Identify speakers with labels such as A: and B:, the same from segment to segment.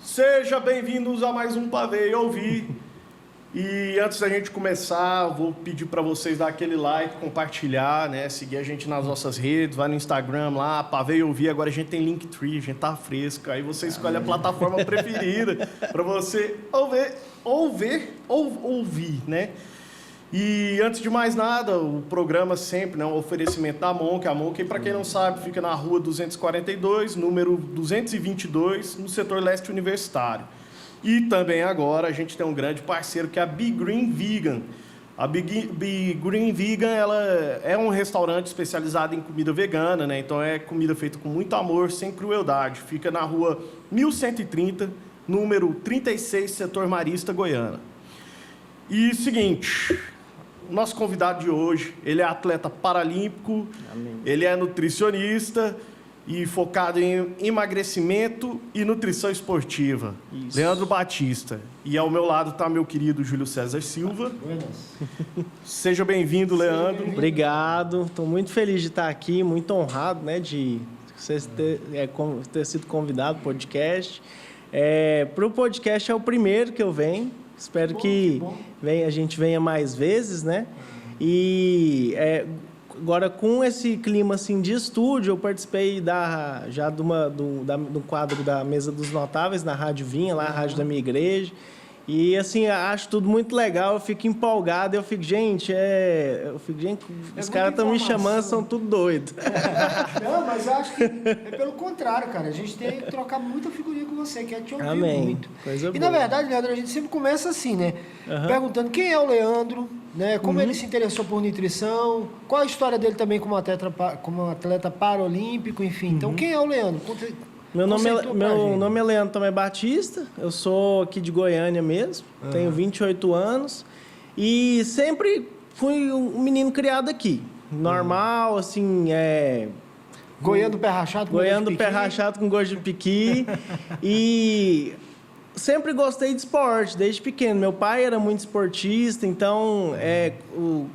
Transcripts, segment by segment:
A: Sejam bem-vindos a mais um Pavê e Ouvir. E antes da gente começar, eu vou pedir para vocês dar aquele like, compartilhar, né? Seguir a gente nas nossas redes, vai no Instagram lá, Pavê e Ouvir. Agora a gente tem Linktree, a gente tá fresco. Aí você escolhe a plataforma preferida para você ouvir, né? E antes de mais nada, o programa sempre, né, um oferecimento da Monk. A Monk, para quem não sabe, fica na rua 242, número 222, no setor leste universitário. E também agora a gente tem um grande parceiro que é a Be Green Vegan. A Be Green Vegan, ela é um restaurante especializado em comida vegana, né? Então é comida feita com muito amor, sem crueldade. Fica na rua 1130, número 36, setor Marista, Goiânia. E seguinte, o nosso convidado de hoje, ele é atleta paralímpico, Amém. Ele é nutricionista e focado em emagrecimento e nutrição esportiva. Isso. Leandro Batista. E ao meu lado está meu querido Júlio César Silva. Seja bem-vindo, Leandro.
B: Obrigado. Estou muito feliz de estar aqui, muito honrado, né, de vocês ter sido convidado para o podcast. Para o podcast é o primeiro que eu venho. Espero que a gente venha mais vezes, né? E agora, com esse clima assim, de estúdio, eu participei do quadro da Mesa dos Notáveis, na Rádio Vinha, lá, a rádio da minha igreja. E, assim, acho tudo muito legal, eu fico empolgado, eu fico, gente, os caras estão me chamando, são tudo doidos.
C: Não, mas eu acho que é pelo contrário, cara. A gente tem que trocar muita figurinha com você, quer te ouvir
B: Amém.
C: Muito.
B: Coisa
C: e,
B: boa.
C: na verdade, Leandro, a gente sempre começa assim, né? Perguntando quem é o Leandro, né? Como ele se interessou por nutrição, qual a história dele também como atleta paralímpico, enfim. Então, quem é o Leandro?
B: Meu nome é Leandro Tomé Batista, eu sou aqui de Goiânia mesmo, tenho 28 anos e sempre fui um menino criado aqui. Normal, assim,
C: Goiano do pé rachado
B: com gosto de piqui. E sempre gostei de esporte, desde pequeno. Meu pai era muito esportista, então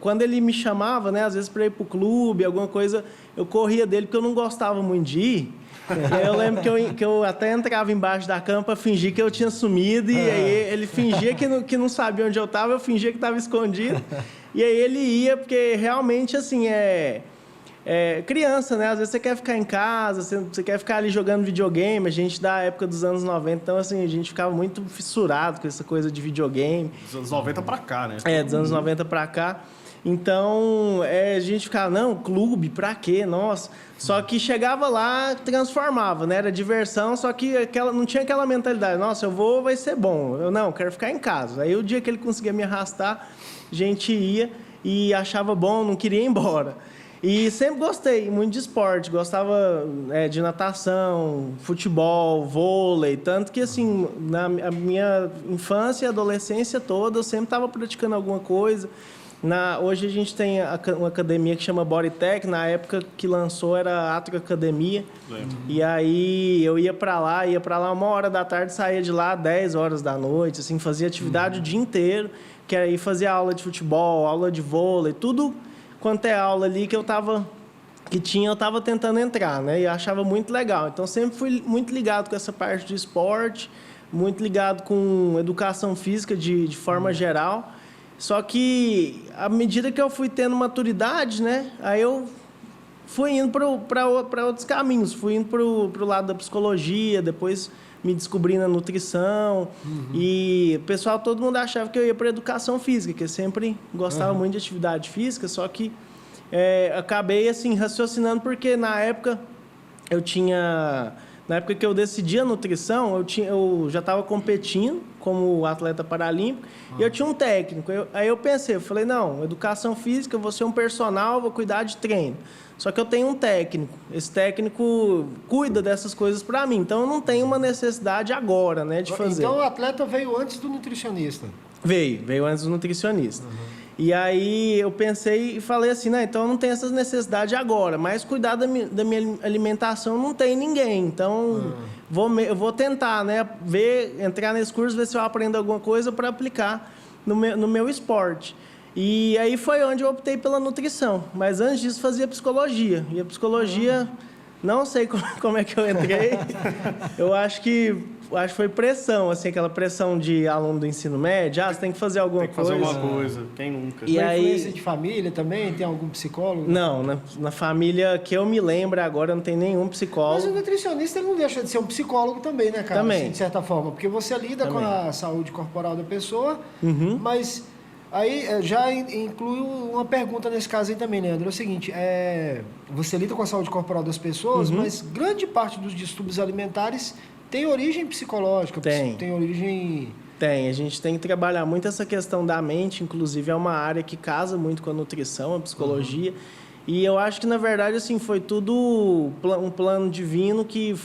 B: quando ele me chamava, né, às vezes para ir pro clube, alguma coisa, eu corria dele porque eu não gostava muito de ir. Eu lembro que eu até entrava embaixo da cama para fingir que eu tinha sumido, e aí ele fingia que não sabia onde eu estava, eu fingia que estava escondido. E aí ele ia, porque realmente, assim, criança, né? Às vezes você quer ficar em casa, você quer ficar ali jogando videogame. A gente da época dos anos 90, então, assim, a gente ficava muito fissurado com essa coisa de videogame.
A: Dos anos 90 para cá, né?
B: Dos anos 90 para cá. Então, a gente ficava, não, clube, pra quê? Nossa. Só que chegava lá, transformava, né? Era diversão, só que não tinha aquela mentalidade, nossa, vai ser bom. Eu não, quero ficar em casa. Aí o dia que ele conseguia me arrastar, a gente ia e achava bom, não queria ir embora. E sempre gostei muito de esporte, gostava de natação, futebol, vôlei, tanto que, assim, na minha infância e adolescência toda, eu sempre estava praticando alguma coisa. Hoje a gente tem uma academia que chama Bodytech, na época que lançou era Atro Academia. E aí eu ia para lá 1h da tarde, saía de lá 10 horas da noite, assim, fazia atividade o dia inteiro, que aí fazia aula de futebol, aula de vôlei, tudo quanto é aula ali que eu tava tentando entrar, né? E achava muito legal. Então sempre fui muito ligado com essa parte de esporte, muito ligado com educação física de forma geral. Só que, à medida que eu fui tendo maturidade, né, aí eu fui indo para outros caminhos. Fui indo para o lado da psicologia, depois me descobri na nutrição. E o pessoal, todo mundo achava que eu ia para educação física, que eu sempre gostava muito de atividade física, só que acabei, assim, raciocinando, porque na época que eu decidi a nutrição, eu já estava competindo como atleta paralímpico e eu tinha um técnico. Aí eu falei, não, educação física, eu vou ser um personal, vou cuidar de treino. Só que eu tenho um técnico. Esse técnico cuida dessas coisas para mim. Então, eu não tenho uma necessidade agora, né, de fazer.
C: Então, o atleta veio antes do nutricionista?
B: Veio antes do nutricionista. E aí eu pensei e falei assim, né, então eu não tenho essas necessidades agora, mas cuidar da minha alimentação não tem ninguém, então eu vou tentar, né? Entrar nesse curso, ver se eu aprendo alguma coisa para aplicar no meu esporte. E aí foi onde eu optei pela nutrição. Mas antes disso fazia psicologia. E a psicologia, não sei como é que eu entrei. Eu acho que foi pressão, assim, aquela pressão de aluno do ensino médio. Você tem que fazer alguma coisa.
A: Tem que fazer alguma coisa, quem nunca?
C: E aí, influência de família também? Tem algum psicólogo?
B: Não, na família que eu me lembro agora não tem nenhum psicólogo.
C: Mas o nutricionista ele não deixa de ser um psicólogo também, né, cara?
B: Também.
C: Assim, de certa forma, porque você lida com a saúde corporal da pessoa, mas aí já inclui uma pergunta nesse caso aí também, Leandro. É o seguinte, você lida com a saúde corporal das pessoas, mas grande parte dos distúrbios alimentares tem origem psicológica, tem origem...
B: Tem, a gente tem que trabalhar muito essa questão da mente, inclusive é uma área que casa muito com a nutrição, a psicologia, e eu acho que, na verdade, assim, foi tudo um plano divino que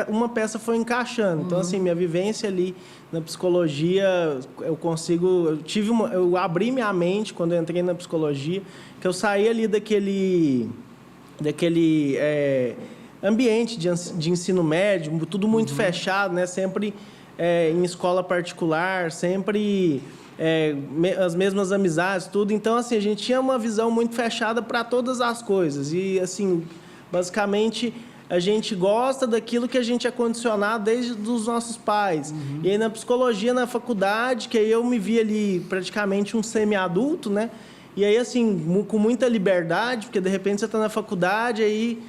B: uma peça foi encaixando. Então, assim, minha vivência ali na psicologia, eu abri minha mente quando eu entrei na psicologia, que eu saí ali daquele ambiente de ensino médio, tudo muito fechado, né? Sempre em escola particular, sempre as mesmas amizades, tudo. Então, assim, a gente tinha uma visão muito fechada para todas as coisas. E, assim, basicamente, a gente gosta daquilo que a gente é condicionado desde os nossos pais. E aí, na psicologia, na faculdade, que aí eu me vi ali praticamente um semi-adulto, né? E aí, assim, com muita liberdade, porque, de repente, você está na faculdade, aí...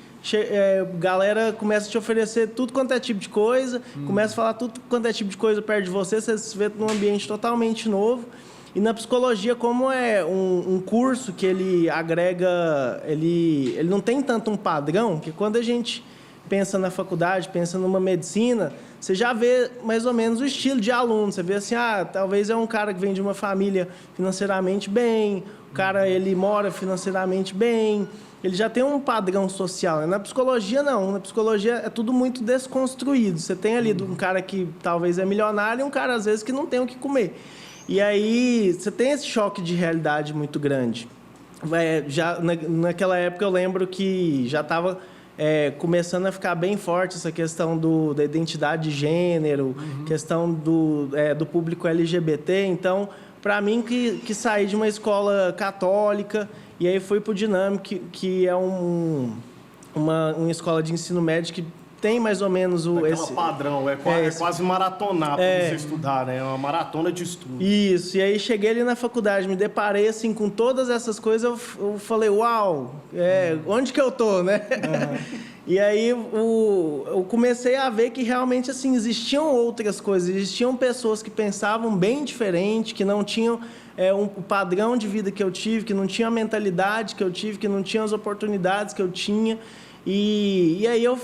B: galera começa a te oferecer tudo quanto é tipo de coisa, começa a falar tudo quanto é tipo de coisa perto de você se vê num ambiente totalmente novo. E na psicologia, como é um curso que ele agrega, ele não tem tanto um padrão, que quando a gente pensa na faculdade, pensa numa medicina, você já vê mais ou menos o estilo de aluno. Você vê assim, talvez é um cara que vem de uma família financeiramente bem, o cara ele mora financeiramente bem, ele já tem um padrão social, né? Na psicologia, não. Na psicologia é tudo muito desconstruído. Você tem ali um cara que talvez é milionário e um cara, às vezes, que não tem o que comer. E aí, você tem esse choque de realidade muito grande. Naquela época, eu lembro que já estava começando a ficar bem forte essa questão da identidade de gênero, questão do público LGBT. Então, para mim, que saí de uma escola católica... E aí fui para o Dinâmico, que é uma escola de ensino médio que tem mais ou menos
A: esse padrão, é quase maratonar para você estudar, né? É uma maratona de estudo.
B: Isso, e aí cheguei ali na faculdade, me deparei assim com todas essas coisas, eu falei, uau, onde que eu tô, né? E aí eu comecei a ver que realmente assim existiam outras coisas, existiam pessoas que pensavam bem diferente, que não tinham o padrão de vida que eu tive, que não tinha a mentalidade que eu tive, que não tinha as oportunidades que eu tinha. E aí eu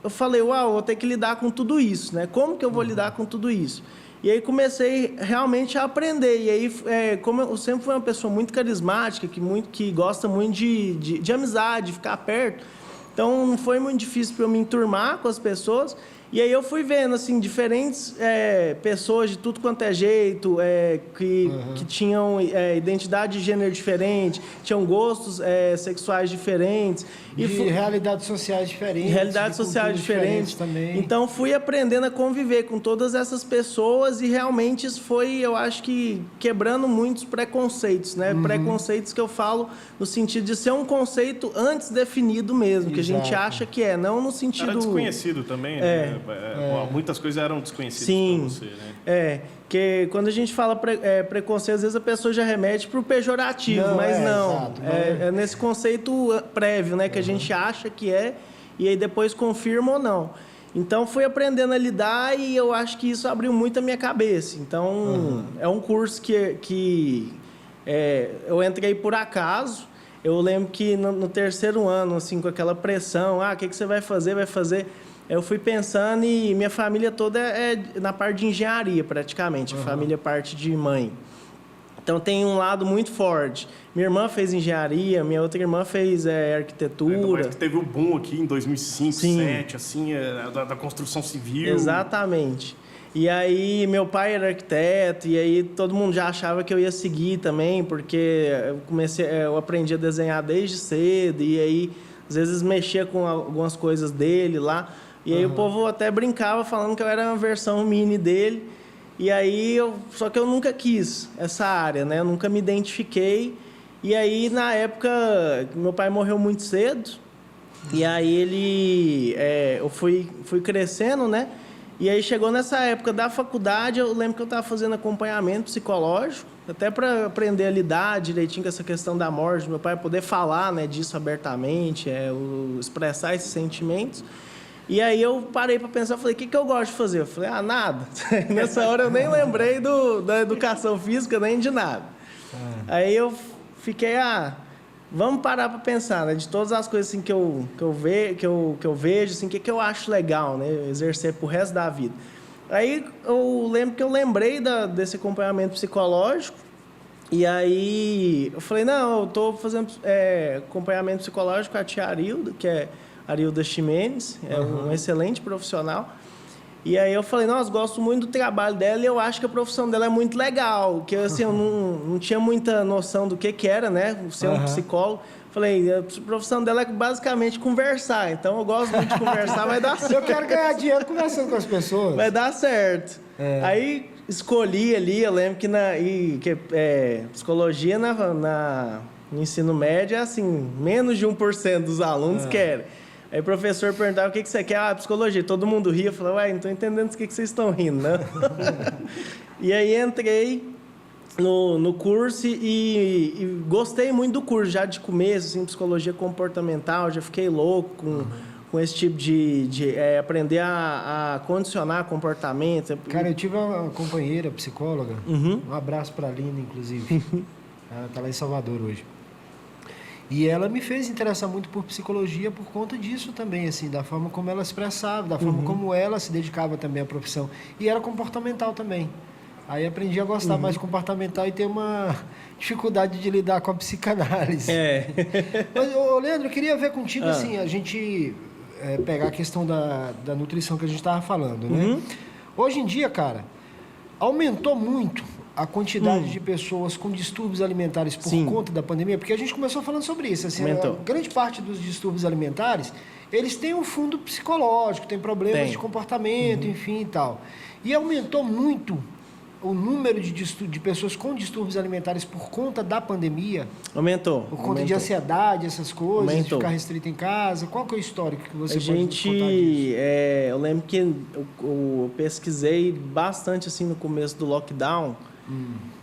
B: falei, uau, vou ter que lidar com tudo isso, né? Como que eu vou lidar com tudo isso? E aí comecei realmente a aprender. E aí, como eu sempre fui uma pessoa muito carismática, que gosta muito de amizade, de ficar perto, então não foi muito difícil para eu me enturmar com as pessoas. E aí eu fui vendo, assim, diferentes pessoas de tudo quanto é jeito, que tinham identidade de gênero diferente, tinham gostos sexuais diferentes.
C: Realidades sociais diferentes.
B: Realidades sociais diferentes
C: também.
B: Então, fui aprendendo a conviver com todas essas pessoas e realmente isso foi, eu acho que, quebrando muitos preconceitos, né? Preconceitos que eu falo no sentido de ser um conceito antes definido mesmo, que a gente acha que não no sentido...
A: Era desconhecido também, né? Muitas coisas eram desconhecidas para você, né?
B: Porque quando a gente fala preconceito, às vezes a pessoa já remete para o pejorativo, mas não.
C: Exato,
B: é nesse conceito prévio, né? Que a gente acha que e aí depois confirma ou não. Então, fui aprendendo a lidar e eu acho que isso abriu muito a minha cabeça. Então, é um curso que eu entrei por acaso. Eu lembro que no terceiro ano, assim, com aquela pressão, o que você vai fazer? Vai fazer... Eu fui pensando e minha família toda é na parte de engenharia, praticamente. A família parte de mãe. Então, tem um lado muito forte. Minha irmã fez engenharia, minha outra irmã fez arquitetura.
A: Mas que teve o boom aqui em 2005, 2007, assim, da construção civil.
B: Exatamente. E aí, meu pai era arquiteto, e aí todo mundo já achava que eu ia seguir também, porque eu aprendi a desenhar desde cedo, e aí, às vezes, mexia com algumas coisas dele lá. E aí o povo até brincava falando que eu era uma versão mini dele. E aí, só que eu nunca quis essa área, né? Eu nunca me identifiquei. E aí, na época, meu pai morreu muito cedo. E aí eu fui crescendo, né? E aí chegou nessa época da faculdade, eu lembro que eu estava fazendo acompanhamento psicológico, até para aprender a lidar direitinho com essa questão da morte, meu pai poder falar, né, disso abertamente, expressar esses sentimentos. E aí eu parei para pensar, falei, o que eu gosto de fazer? Eu falei, nada. Nessa hora eu nem lembrei da educação física, nem de nada. Aí eu fiquei, vamos parar para pensar, né? De todas as coisas assim, que eu vejo, assim, o que eu acho legal, né? Exercer pro resto da vida. Aí eu lembro que eu lembrei desse acompanhamento psicológico. E aí eu falei, não, eu estou fazendo acompanhamento psicológico com a tia Arilda, que é Arilda Ximenes, é um excelente profissional. E aí eu falei, nossa, gosto muito do trabalho dela e eu acho que a profissão dela é muito legal. Que assim, eu não tinha muita noção do que era, né? Ser um psicólogo. Falei, a profissão dela é basicamente conversar. Então eu gosto muito de conversar, vai dar certo.
C: Eu quero ganhar dinheiro conversando com as pessoas.
B: Vai dar certo. Aí escolhi ali, eu lembro que psicologia no ensino médio é assim, menos de 1% dos alunos querem. Aí o professor perguntava o que você quer, psicologia. Todo mundo ria, eu falei, não estou entendendo do que vocês estão rindo, né? E aí entrei no curso e gostei muito do curso, já de começo, assim, psicologia comportamental, já fiquei louco com esse tipo de aprender a condicionar comportamento.
C: Cara, eu tive uma companheira psicóloga, um abraço para a Lina, inclusive. Ela está lá em Salvador hoje. E ela me fez interessar muito por psicologia por conta disso também, assim, da forma como ela expressava, da forma como ela se dedicava também à profissão. E era comportamental também. Aí aprendi a gostar mais de comportamental e ter uma dificuldade de lidar com a psicanálise. Mas, Leandro, eu queria ver contigo, assim, a gente pegar a questão da nutrição que a gente estava falando, né? Hoje em dia, cara, aumentou muito a quantidade de pessoas com distúrbios alimentares por conta da pandemia, porque a gente começou falando sobre isso. Assim, grande parte dos distúrbios alimentares, eles têm um fundo psicológico, tem problemas de comportamento, enfim e tal. E aumentou muito o número de pessoas com distúrbios alimentares por conta da pandemia.
B: Aumentou.
C: Por conta de ansiedade, essas coisas, de ficar restrito em casa. Qual que é o histórico que você pode nos contar disso?
B: Eu lembro que eu pesquisei bastante assim no começo do lockdown.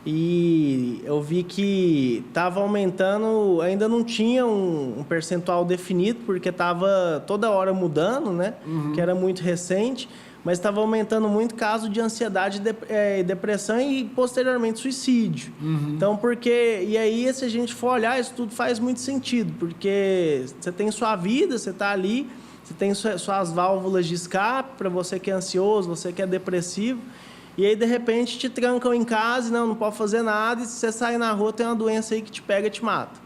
B: E eu vi que estava aumentando, ainda não tinha um percentual definido, porque estava toda hora mudando, né? Que era muito recente, mas estava aumentando muito caso de ansiedade, depressão e posteriormente suicídio. Então, e aí, se a gente for olhar, isso tudo faz muito sentido, porque você tem sua vida, você está ali, você tem suas válvulas de escape para você que é ansioso, você que é depressivo. E aí, de repente, te trancam em casa, não pode fazer nada, e se você sair na rua, tem uma doença aí que te pega e te mata.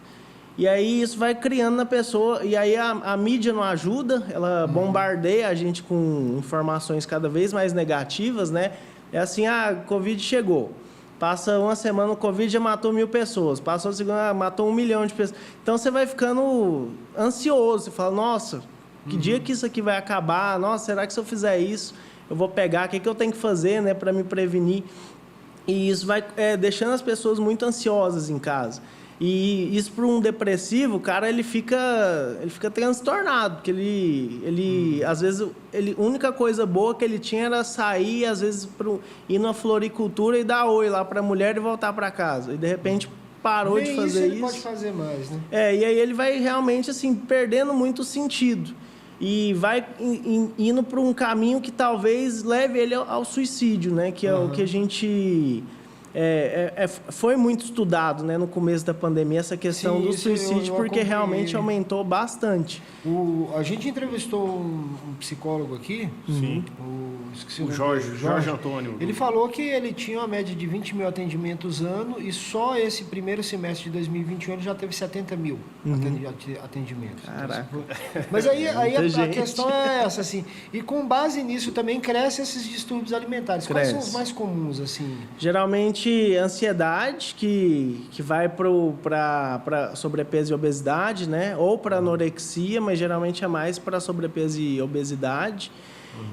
B: E aí, isso vai criando na pessoa, e aí a mídia não ajuda, ela bombardeia a gente com informações cada vez mais negativas, né? É assim, Covid chegou. Passa uma semana, o Covid já matou 1.000 pessoas. Passou a segunda, matou 1 milhão de pessoas. Então, você vai ficando ansioso, você fala, nossa, que dia que isso aqui vai acabar? Nossa, será que se eu fizer isso, eu vou pegar, o que eu tenho que fazer, né, para me prevenir? E isso vai deixando as pessoas muito ansiosas em casa. E isso para um depressivo, cara, ele fica transtornado, porque ele às vezes, a única coisa boa que ele tinha era sair, às vezes, ir numa floricultura e dar oi lá para a mulher e voltar para casa. E, de repente, parou de fazer isso.
C: Ele pode fazer mais, né?
B: E aí ele vai realmente, assim, perdendo muito sentido. E vai indo para um caminho que talvez leve ele ao suicídio, né? Que é o que a gente... foi muito estudado, né, no começo da pandemia, essa questão do suicídio, porque realmente aumentou bastante.
C: A gente entrevistou um psicólogo aqui, esqueci
A: o Jorge Antônio.
C: Ele falou que ele tinha uma média de 20 mil atendimentos ano e só esse primeiro semestre de 2021 ele já teve 70 mil atendimentos.
B: Caraca.
C: Mas aí a questão é essa, assim, e com base nisso também crescem esses distúrbios alimentares. Quais são os mais comuns, assim?
B: Geralmente geralmente ansiedade, que vai para sobrepeso e obesidade, né? Ou para anorexia, mas geralmente é mais para sobrepeso e obesidade.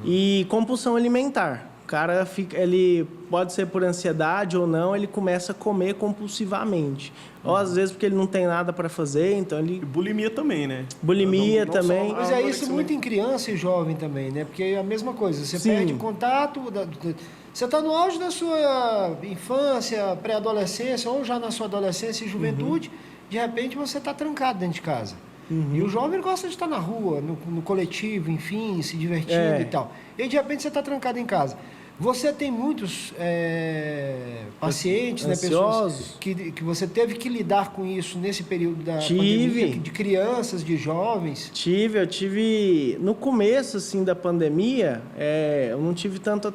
B: E compulsão alimentar. O cara ele pode ser por ansiedade ou não, ele começa a comer compulsivamente. Ou às vezes porque ele não tem nada para fazer, então ele...
A: E bulimia também, né?
B: Bulimia também.
C: Mas é isso muito em criança e jovem também, né? Porque é a mesma coisa, você perde o contato, você está no auge da sua infância, pré-adolescência, ou já na sua adolescência e juventude, de repente você está trancado dentro de casa. E o jovem gosta de estar na rua, no coletivo, enfim, se divertindo e tal. E aí, de repente, você está trancado em casa. Você tem muitos pacientes, né, pessoas que você teve que lidar com isso nesse período da pandemia, de crianças, de jovens?
B: Eu tive... No começo, assim, da pandemia, eu não tive tanto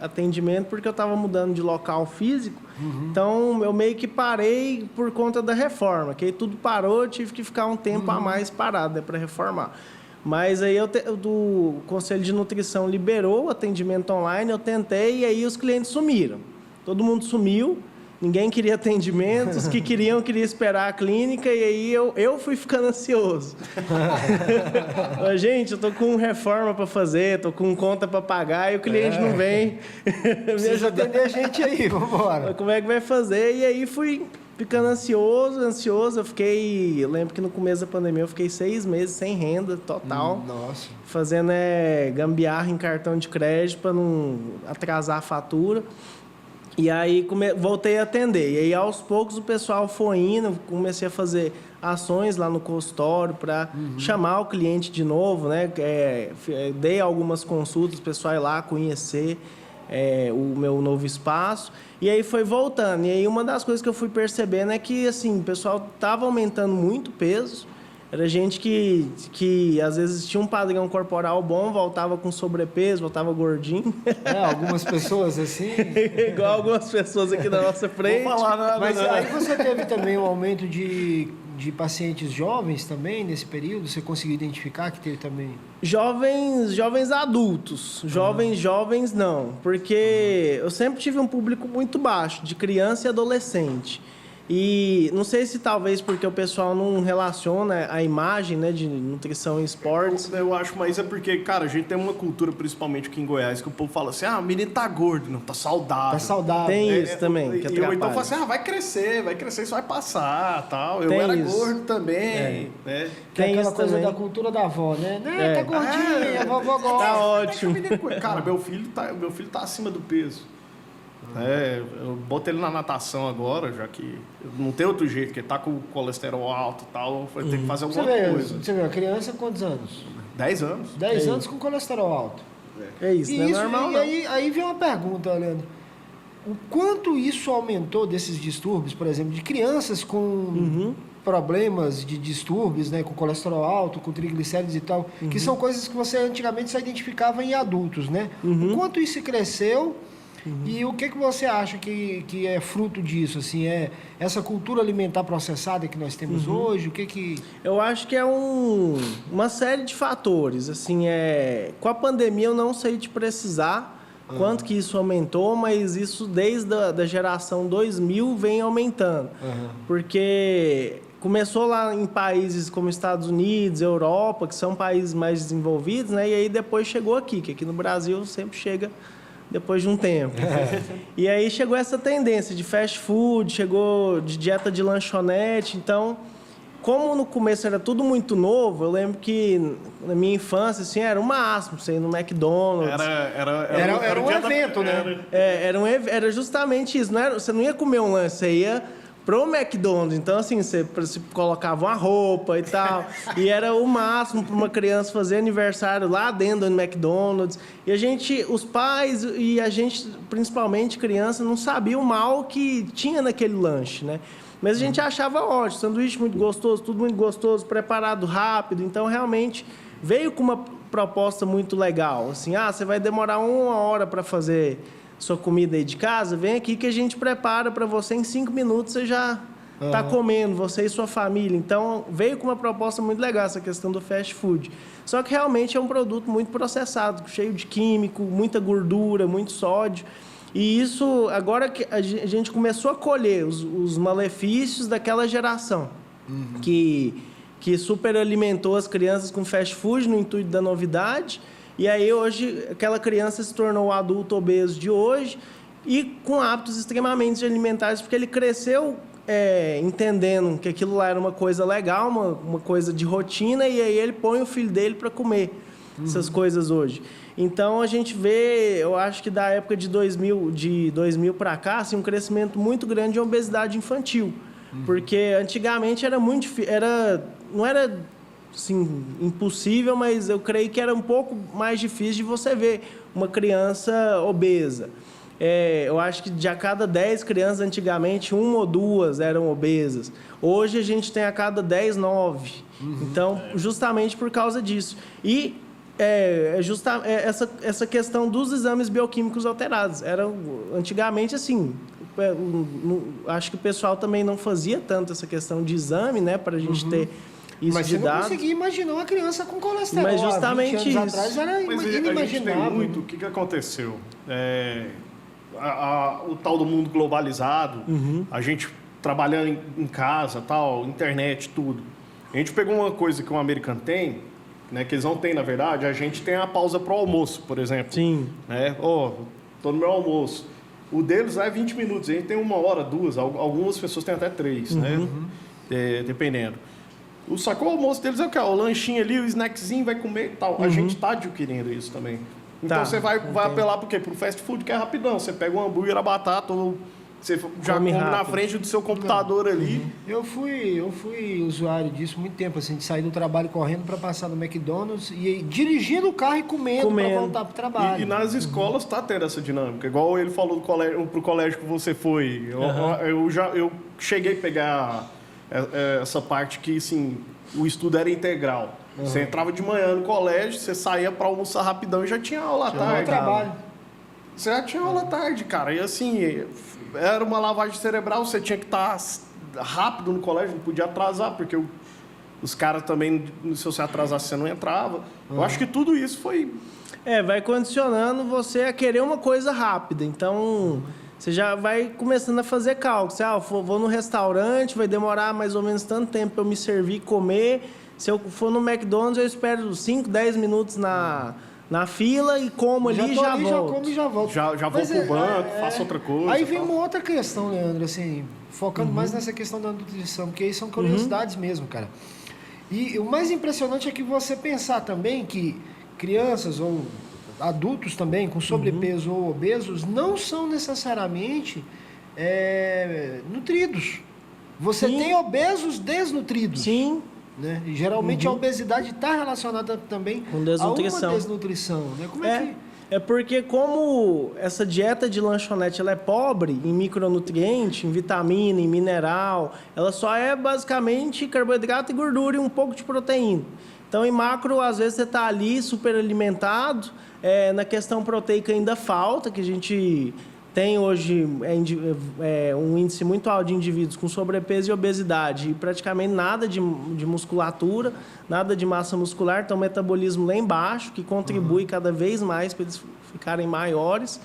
B: atendimento porque eu estava mudando de local físico. Então, eu meio que parei por conta da reforma, que aí tudo parou, eu tive que ficar um tempo a mais parado, né, para reformar. Mas aí o Conselho de Nutrição liberou o atendimento online, eu tentei e aí os clientes sumiram. Todo mundo sumiu, ninguém queria atendimento, os que queriam esperar a clínica e aí eu fui ficando ansioso. Gente, eu tô com reforma para fazer, tô com conta para pagar e o cliente não vem.
C: Precisa atender a gente aí, vambora.
B: Como é que vai fazer? E aí fui ficando ansioso. Eu lembro que no começo da pandemia eu fiquei 6 meses sem renda total.
C: Nossa.
B: Fazendo gambiarra em cartão de crédito para não atrasar a fatura. E aí voltei a atender. E aí aos poucos o pessoal foi indo, comecei a fazer ações lá no consultório para chamar o cliente de novo, né? Dei algumas consultas, o pessoal ir lá conhecer o meu novo espaço. E aí foi voltando. E aí uma das coisas que eu fui percebendo é que assim, o pessoal estava aumentando muito o peso. Era gente que às vezes tinha um padrão corporal bom, voltava com sobrepeso, voltava gordinho.
C: Algumas pessoas assim.
B: Igual algumas pessoas aqui na nossa frente.
A: Vou falar nada.
C: Mas aí você teve também um aumento de pacientes jovens também nesse período? Você conseguiu identificar que teve também?
B: Jovens adultos. Jovens não. Porque eu sempre tive um público muito baixo, de criança e adolescente. E não sei se talvez porque o pessoal não relaciona a imagem, né, de nutrição e esportes.
A: Eu acho, mas é porque, cara, a gente tem uma cultura, principalmente aqui em Goiás, que o povo fala assim, o menino tá gordo, não, tá saudável.
C: Tá saudável.
B: Tem isso também, que atrapalha.
A: Ou então fala assim, vai crescer, isso vai passar, tal. Eu
B: tem
A: era
B: isso.
A: gordo também, né?
C: Tem aquela coisa
B: também.
C: da cultura da avó, né? Tá gordinha, a vovó gosta.
B: Tá ótimo.
A: Cara, meu filho tá acima do peso. Eu boto ele na natação agora, já que não tem outro jeito, porque ele tá com colesterol alto e tal, eu tenho que fazer alguma coisa.
C: Você vê, a criança quantos anos?
A: 10 anos.
C: 10 anos com colesterol alto.
B: É isso, não é normal, não.
C: Aí vem uma pergunta, Leandro. O quanto isso aumentou desses distúrbios, por exemplo, de crianças com problemas de distúrbios, né, com colesterol alto, com triglicéridos e tal, que são coisas que você antigamente só identificava em adultos, né? O quanto isso cresceu e o que você acha que é fruto disso? Assim, essa cultura alimentar processada que nós temos hoje?
B: Eu acho que é uma série de fatores. Assim, com a pandemia eu não sei te precisar quanto que isso aumentou, mas isso desde a geração 2000 vem aumentando. Porque começou lá em países como Estados Unidos, Europa, que são países mais desenvolvidos, né? E aí depois chegou aqui, que aqui no Brasil sempre chega depois de um tempo. E aí chegou essa tendência de fast food, chegou de dieta de lanchonete. Então, como no começo era tudo muito novo, eu lembro que na minha infância, assim, era o máximo, você ir no McDonald's.
C: Era um evento, né?
B: Era justamente isso. Você não ia comer um lanche, você ia pro McDonald's. Então, assim, você colocava uma roupa e tal. E era o máximo para uma criança fazer aniversário lá dentro do McDonald's. E os pais e a gente, principalmente criança, não sabia o mal que tinha naquele lanche, né? Mas a gente achava ótimo, sanduíche muito gostoso, tudo muito gostoso, preparado rápido. Então, realmente, veio com uma proposta muito legal. Assim, você vai demorar 1 hora para fazer sua comida aí de casa, vem aqui que a gente prepara para você em 5 minutos, você já está comendo, você e sua família. Então, veio com uma proposta muito legal essa questão do fast food. Só que realmente é um produto muito processado, cheio de químico, muita gordura, muito sódio. E isso, agora que a gente começou a colher os malefícios daquela geração que superalimentou as crianças com fast food no intuito da novidade. E aí hoje aquela criança se tornou o adulto obeso de hoje e com hábitos extremamente alimentares, porque ele cresceu entendendo que aquilo lá era uma coisa legal, uma coisa de rotina, e aí ele põe o filho dele para comer essas coisas hoje. Então a gente vê, eu acho que da época de 2000 para cá, assim, um crescimento muito grande de obesidade infantil. Porque antigamente era muito difícil, não era assim, impossível, mas eu creio que era um pouco mais difícil de você ver uma criança obesa. Eu acho que de a cada 10 crianças antigamente, 1 ou 2 eram obesas. Hoje a gente tem a cada 10, 9. Então, justamente por causa disso. E essa questão dos exames bioquímicos alterados. Antigamente, assim, acho que o pessoal também não fazia tanto essa questão de exame, né, para a gente ter isso
C: mas
B: de
C: você
B: dados.
C: não conseguia imaginar uma criança com colesterol.
B: Mas justamente
C: 20 anos atrás era
A: Mas a gente tem
C: inimaginável.
A: muito. O que aconteceu? O tal do mundo globalizado, a gente trabalhando em casa, tal, internet, tudo. A gente pegou uma coisa que o americano tem, né, que eles não têm, na verdade, a gente tem a pausa para o almoço, por exemplo.
B: Sim.
A: Né? Tô no meu almoço. O deles é 20 minutos, a gente tem 1 hora, 2, algumas pessoas têm até 3, né? Dependendo. O almoço deles é o quê? O lanchinho ali, o snackzinho, vai comer e tal. A gente está adquirindo isso também. Então você vai apelar por quê? Pro fast food, que é rapidão. Você pega um hambúrguer, a batata, ou você já come na frente do seu computador ali.
C: Eu fui usuário disso muito tempo, assim, de sair do trabalho correndo para passar no McDonald's e dirigindo o carro e comendo. para voltar pro trabalho.
A: E nas escolas tá tendo essa dinâmica. Igual ele falou pro colégio que você foi. Eu cheguei a pegar essa parte que, assim, o estudo era integral. Você entrava de manhã no colégio, você saía para almoçar rapidão e já tinha aula à tarde.
C: Trabalho.
A: Você já tinha aula à tarde, cara. E assim, era uma lavagem cerebral, você tinha que estar rápido no colégio, não podia atrasar, porque os caras também, se você atrasasse, você não entrava. Eu acho que tudo isso foi...
B: vai condicionando você a querer uma coisa rápida. Então, você já vai começando a fazer cálculos. Vou no restaurante, vai demorar mais ou menos tanto tempo para eu me servir e comer. Se eu for no McDonald's, eu espero 5, 10 minutos na fila e como ali e já volto.
C: Já como e já volto.
A: Já vou pro banco, faço outra coisa.
C: Aí vem uma outra questão, Leandro, assim, focando mais nessa questão da nutrição, porque aí são curiosidades mesmo, cara. E o mais impressionante é que você pensar também que crianças ou adultos também com sobrepeso ou obesos não são necessariamente nutridos. Você tem obesos desnutridos.
B: Sim.
C: Né? E geralmente a obesidade está relacionada também
B: com desnutrição.
C: a uma desnutrição. Né? Como é que...
B: É porque como essa dieta de lanchonete ela é pobre em micronutriente, em vitamina, em mineral, ela só é basicamente carboidrato e gordura e um pouco de proteína. Então, em macro, às vezes você está ali super alimentado, na questão proteica ainda falta, que a gente tem hoje um índice muito alto de indivíduos com sobrepeso e obesidade e praticamente nada de musculatura, nada de massa muscular, então o metabolismo lá embaixo, que contribui cada vez mais para eles ficarem maiores.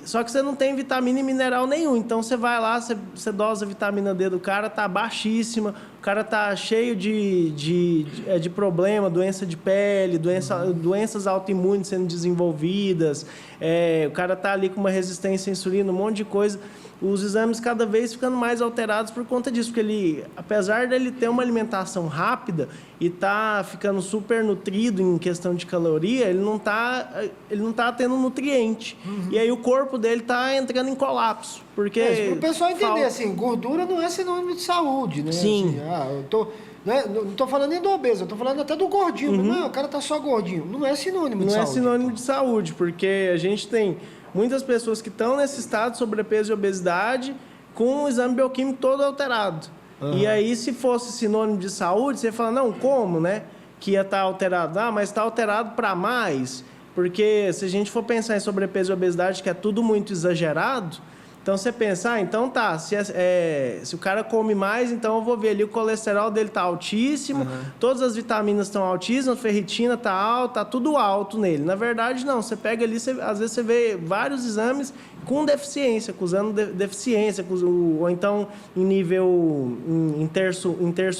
B: Só que você não tem vitamina e mineral nenhum, então você vai lá, você dosa a vitamina D do cara, tá baixíssima, o cara tá cheio de problema, doença de pele, doenças autoimunes sendo desenvolvidas, o cara tá ali com uma resistência à insulina, um monte de coisa. Os exames cada vez ficando mais alterados por conta disso, porque ele, apesar dele ter uma alimentação rápida e tá ficando super nutrido em questão de caloria, ele não tá tendo nutriente. E aí o corpo dele tá entrando em colapso, porque
C: para o pessoal entender, assim, gordura não é sinônimo de saúde, né?
B: Sim.
C: Assim, não estou falando nem do obeso, eu estou falando até do gordinho. Não, o cara tá só gordinho. Não é sinônimo de saúde.
B: Não é sinônimo de saúde, porque a gente tem muitas pessoas que estão nesse estado de sobrepeso e obesidade com o exame bioquímico todo alterado. E aí, se fosse sinônimo de saúde, você fala, não, como, né? Que ia estar alterado. Mas está alterado para mais, porque se a gente for pensar em sobrepeso e obesidade, que é tudo muito exagerado, Então você pensa, então tá, se o cara come mais, então eu vou ver ali o colesterol dele tá altíssimo, todas as vitaminas estão altíssimas, a ferritina tá alta, tá tudo alto nele. Na verdade, não, você pega ali, às vezes você vê vários exames com deficiência, acusando deficiência, ou então em nível em terço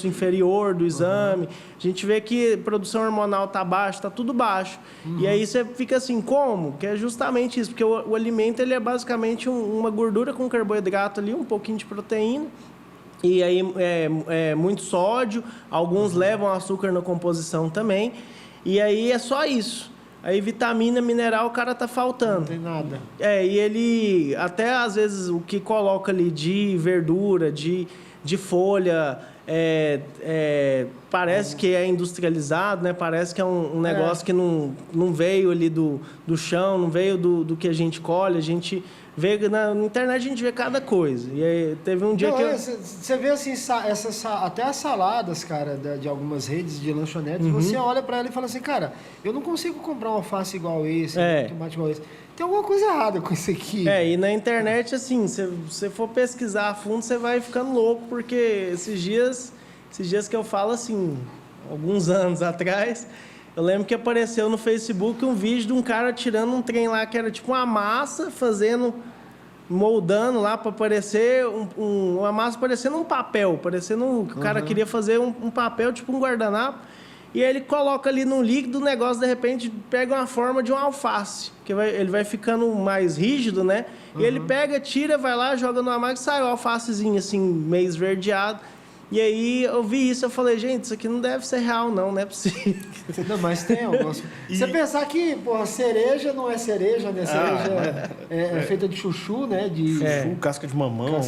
B: inferior do exame. A gente vê que a produção hormonal tá baixa, tá tudo baixo. E aí você fica assim, como? Que é justamente isso, porque o alimento ele é basicamente uma gordura com carboidrato ali, um pouquinho de proteína. E aí é muito sódio, alguns levam açúcar na composição também. E aí é só isso. Aí vitamina, mineral, o cara tá faltando.
C: Não tem nada.
B: E ele, até às vezes, o que coloca ali de verdura, de folha, parece que é industrializado, né? Parece que é um negócio que não veio ali do chão, não veio do que a gente colhe. A gente vê, na internet a gente vê cada coisa. E aí, teve um dia
C: Você vê assim, até as saladas, cara, de algumas redes de lanchonetes, você olha pra ela e fala assim, cara, eu não consigo comprar um alface igual esse, um tomate igual esse. Tem alguma coisa errada com isso aqui.
B: E na internet, assim, se você for pesquisar a fundo, você vai ficando louco, porque esses dias que eu falo assim, alguns anos atrás, eu lembro que apareceu no Facebook um vídeo de um cara tirando um trem lá que era tipo uma massa, moldando lá para parecer uma massa parecendo um papel, parecendo que o cara queria fazer um papel, tipo um guardanapo. E aí ele coloca ali no líquido, o negócio de repente pega uma forma de um alface, que ele vai ficando mais rígido, né? E ele pega, tira, vai lá, joga numa máquina e sai o alfacezinho assim, meio esverdeado. E aí eu vi isso, eu falei, gente, isso aqui não deve ser real não é possível.
C: Não, mas tem algumas... Você pensar que, porra, cereja não é cereja, né? Cereja é feita de chuchu, né?
A: Chuchu, casca de mamão.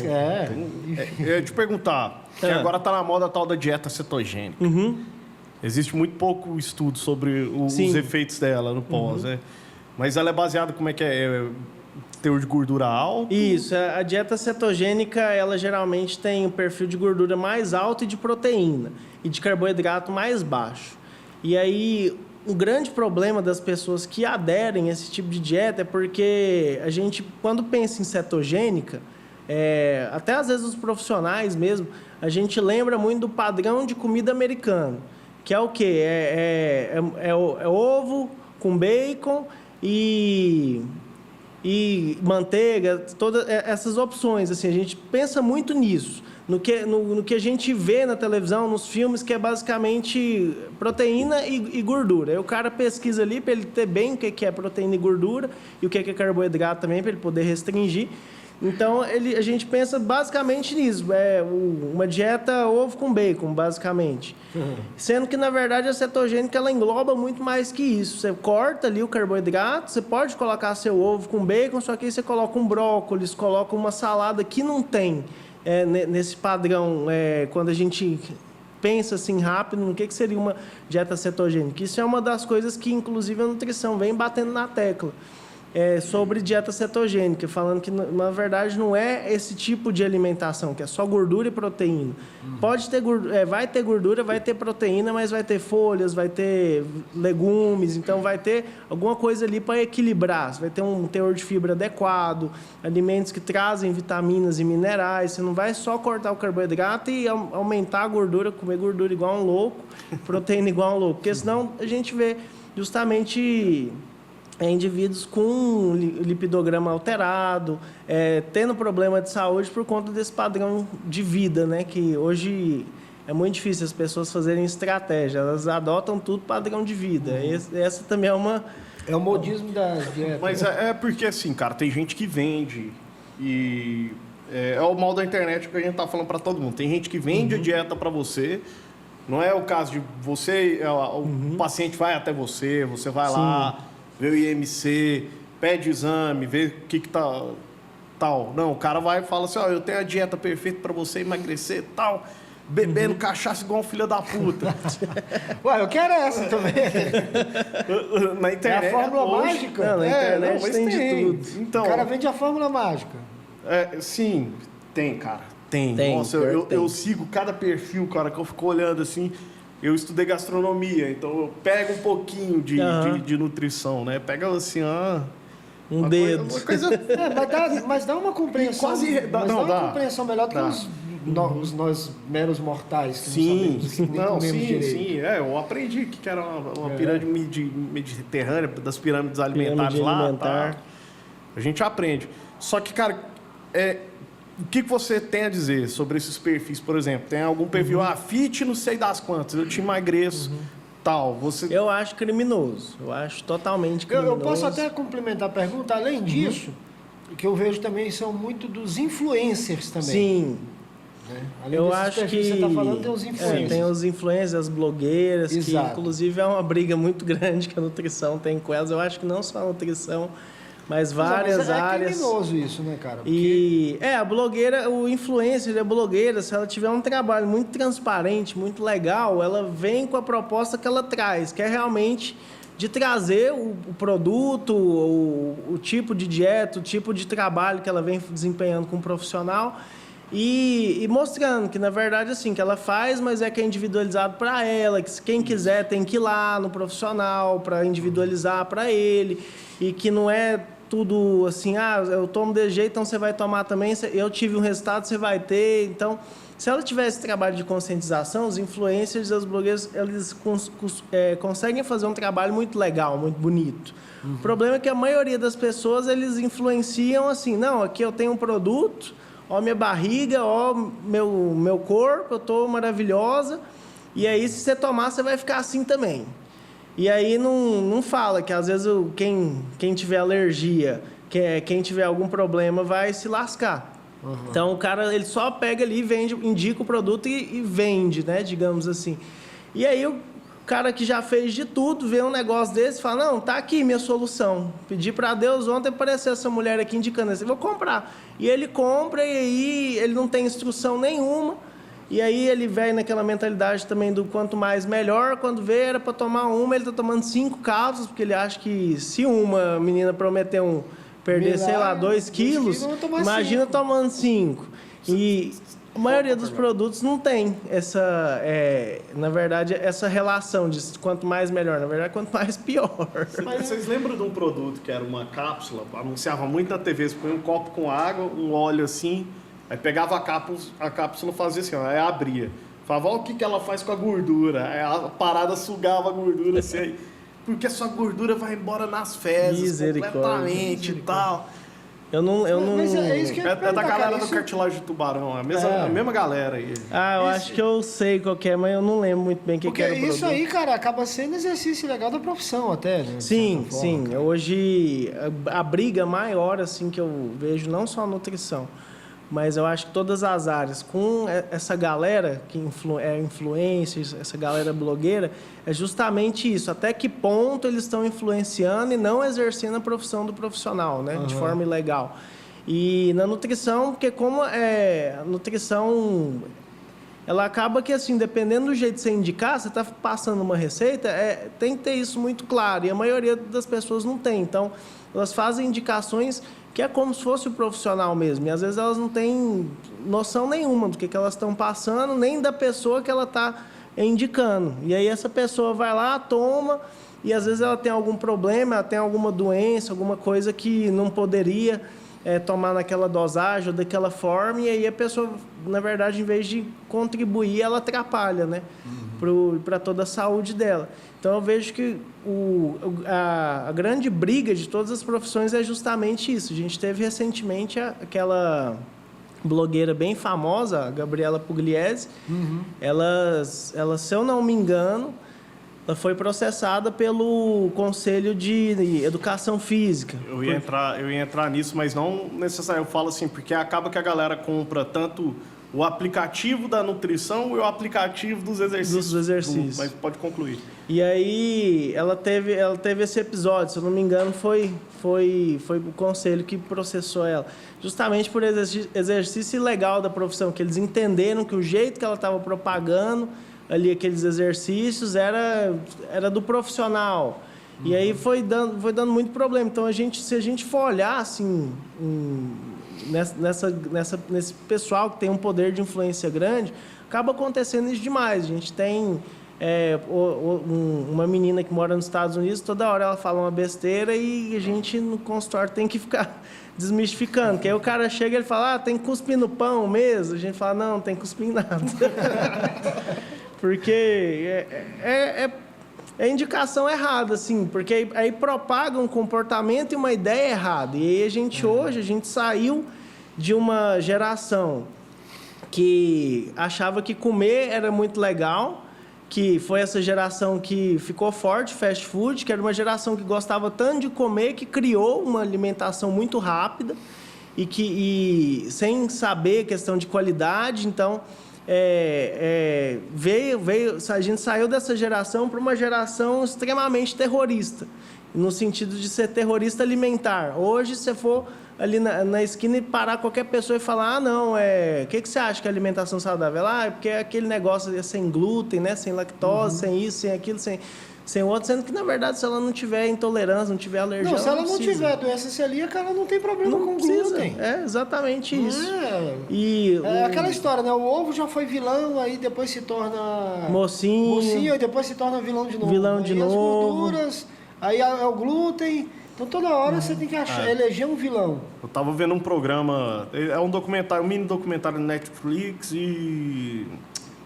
A: Eu ia te perguntar, que agora tá na moda a tal da dieta cetogênica. Existe muito pouco estudo sobre os efeitos dela no pós, né? Mas ela é baseada, como é que é? Teor de gordura alto?
B: Isso, a dieta cetogênica, ela geralmente tem um perfil de gordura mais alto e de proteína, e de carboidrato mais baixo. E aí, o grande problema das pessoas que aderem a esse tipo de dieta é porque a gente, quando pensa em cetogênica, até às vezes os profissionais mesmo, a gente lembra muito do padrão de comida americano, que é o quê? É ovo com bacon e manteiga, todas essas opções, assim, a gente pensa muito nisso, no que a gente vê na televisão, nos filmes, que é basicamente proteína e gordura. Aí o cara pesquisa ali para ele ter bem o que é proteína e gordura e o que é carboidrato também, para ele poder restringir. Então, a gente pensa basicamente nisso, uma dieta ovo com bacon, basicamente. Sendo que, na verdade, a cetogênica ela engloba muito mais que isso. Você corta ali o carboidrato, você pode colocar seu ovo com bacon, só que aí você coloca um brócolis, coloca uma salada que não tem nesse padrão, quando a gente pensa assim rápido no que seria uma dieta cetogênica. Isso é uma das coisas que, inclusive, a nutrição vem batendo na tecla. Sobre dieta cetogênica, falando que na verdade não é esse tipo de alimentação, que é só gordura e proteína. Pode ter vai ter gordura, vai ter proteína, mas vai ter folhas, vai ter legumes, então vai ter alguma coisa ali para equilibrar. Você vai ter um teor de fibra adequado, alimentos que trazem vitaminas e minerais. Você não vai só cortar o carboidrato e aumentar a gordura, comer gordura igual um louco, proteína igual um louco, porque senão a gente vê justamente indivíduos com lipidograma alterado, tendo problema de saúde por conta desse padrão de vida, né? Que hoje é muito difícil as pessoas fazerem estratégia, elas adotam tudo padrão de vida. Essa também é uma...
C: É o modismo da dieta.
A: Mas porque assim, cara, tem gente que vende e... É o mal da internet que a gente tá falando para todo mundo. Tem gente que vende a dieta para você. Não é o caso de você... O paciente vai até você vai lá... Vê o IMC, pede exame, vê o que tá tal. Não, o cara vai e fala assim, eu tenho a dieta perfeita para você emagrecer tal, bebendo cachaça igual um filho da puta.
C: Ué, eu quero essa também.
A: Na internet.
C: É a fórmula mágica?
B: Não, na internet tem de tudo.
A: Então,
C: o cara vende a fórmula mágica.
A: Sim, tem, cara. Tem. Nossa,
B: tem.
A: Eu sigo cada perfil, cara, que eu fico olhando assim. Eu estudei gastronomia, então eu pego um pouquinho de nutrição, né? Pega assim,
B: Um dedo.
A: Uma coisa...
C: Mas dá uma compreensão. Uma compreensão melhor do que nós meros mortais que não sabemos direito.
A: Sim. Eu aprendi que era uma pirâmide mediterrânea, das pirâmides alimentares lá. Tá? A gente aprende. Só que, cara, o que você tem a dizer sobre esses perfis, por exemplo? Tem algum perfil, fit não sei das quantas, eu te emagreço, tal.
B: Eu acho criminoso. Eu acho totalmente criminoso.
C: Eu posso até complementar a pergunta. Além disso, que eu vejo também são muito dos influencers também.
B: Sim.
C: Além
B: eu acho que
C: você está falando, tem os influencers.
B: Tem os influencers, as blogueiras,
C: Exato.
B: que inclusive é uma briga muito grande que a nutrição tem com elas. Eu acho que não só a nutrição, mas várias áreas.
C: É criminoso isso, né, cara?
B: Porque... a blogueira, o influencer, a blogueira, se ela tiver um trabalho muito transparente, muito legal, ela vem com a proposta que ela traz, que é realmente de trazer o produto, o tipo de dieta, o tipo de trabalho que ela vem desempenhando com o profissional e mostrando que, na verdade, assim, que ela faz, mas que é individualizado para ela, que quem quiser tem que ir lá no profissional para individualizar para ele, e que não é tudo assim, eu tomo desse jeito, então você vai tomar também, eu tive um resultado, você vai ter. Então, se ela tiver esse trabalho de conscientização, os influencers e os blogueiros, eles conseguem fazer um trabalho muito legal, muito bonito. O problema é que a maioria das pessoas, eles influenciam assim, não, aqui eu tenho um produto, ó minha barriga, ó meu corpo, eu tô maravilhosa, e aí se você tomar, você vai ficar assim também. E aí não fala que às vezes quem tiver alergia, quem tiver algum problema vai se lascar. Então o cara ele só pega ali, vende, indica o produto e vende, né, digamos assim. E aí o cara que já fez de tudo, vê um negócio desse e fala, não, tá aqui minha solução. Pedi para Deus, ontem apareceu essa mulher aqui indicando isso, eu vou comprar. E ele compra e aí ele não tem instrução nenhuma. E aí ele vem naquela mentalidade também do quanto mais melhor, quando vê era para tomar uma, ele está tomando 5 cápsulas, porque ele acha que se uma menina prometeu perder, sei lá, 2 quilos, imagina 5. Tomando 5. E a maioria dos produtos não tem essa, na verdade, essa relação de quanto mais melhor, na verdade, quanto mais pior.
A: Mas vocês lembram de um produto que era uma cápsula, anunciava muito na TV, você põe um copo com água, um óleo assim, aí pegava a cápsula, fazia assim, aí abria. Falava, olha o que ela faz com a gordura. Aí a parada sugava a gordura assim, aí, porque a sua gordura vai embora nas fezes completamente e tal.
B: Eu não...
C: Mas é isso que
A: é da galera do cartilagem de tubarão, a mesma galera aí.
B: Eu acho que eu sei qual que é, mas eu não lembro muito bem o que era o produto.
C: Porque isso aí, cara, acaba sendo exercício legal da profissão até, né?
B: Sim. Hoje, a briga maior, assim, que eu vejo, não só a nutrição, mas eu acho que todas as áreas, com essa galera que é influencers, essa galera blogueira, é justamente isso. Até que ponto eles estão influenciando e não exercendo a profissão do profissional, né? De forma ilegal. E na nutrição, porque como a nutrição, ela acaba que, assim, dependendo do jeito de você indicar, você está passando uma receita, tem que ter isso muito claro. E a maioria das pessoas não tem. Então, elas fazem indicações que é como se fosse o profissional mesmo. E às vezes elas não têm noção nenhuma do que elas estão passando, nem da pessoa que ela está indicando. E aí essa pessoa vai lá, toma, e às vezes ela tem algum problema, ela tem alguma doença, alguma coisa que não poderia tomar naquela dosagem ou daquela forma, e aí a pessoa, na verdade, em vez de contribuir, ela atrapalha, né? Para toda a saúde dela. Então, eu vejo que a grande briga de todas as profissões é justamente isso. A gente teve recentemente aquela blogueira bem famosa, a Gabriela Pugliese. Ela, se eu não me engano, ela foi processada pelo Conselho de Educação Física.
A: Eu ia entrar nisso, mas não necessariamente. Eu falo assim, porque acaba que a galera compra tanto o aplicativo da nutrição e o aplicativo dos exercícios. Mas pode concluir.
B: E aí ela teve esse episódio, se eu não me engano, foi o conselho que processou ela. Justamente por exercício ilegal da profissão, que eles entenderam que o jeito que ela estava propagando ali aqueles exercícios era do profissional. E aí foi dando muito problema. Então, se a gente for olhar assim, nesse pessoal que tem um poder de influência grande, acaba acontecendo isso demais. A gente tem uma menina que mora nos Estados Unidos, toda hora ela fala uma besteira e a gente no consultório tem que ficar desmistificando. Que aí o cara chega e ele fala, tem que cuspir no pão mesmo. A gente fala, não tem que cuspir em nada. Porque é indicação errada, assim, porque aí propaga um comportamento e uma ideia errada. E aí hoje a gente saiu de uma geração que achava que comer era muito legal, que foi essa geração que ficou forte, fast food, que era uma geração que gostava tanto de comer, que criou uma alimentação muito rápida e sem saber questão de qualidade. Então, a gente saiu dessa geração para uma geração extremamente terrorista, no sentido de ser terrorista alimentar. Hoje, se você for ali na esquina e parar qualquer pessoa e falar, o que você acha que é alimentação saudável? Porque é aquele negócio sem glúten, né? Sem lactose, sem isso, sem aquilo, sem outro, sendo que, na verdade, se ela não tiver intolerância, não tiver alergia...
C: Não, se ela não tiver doença celíaca, ela não tem problema com glúten.
B: É exatamente isso.
C: Aquela história, né? O ovo já foi vilão, aí depois se torna...
B: Mocinho,
C: aí depois se torna vilão de novo.
B: Vilão de novo.
C: As gorduras, aí é o glúten... Então, toda hora você tem que eleger um vilão.
A: Eu tava vendo um programa, é um documentário, um mini documentário no Netflix e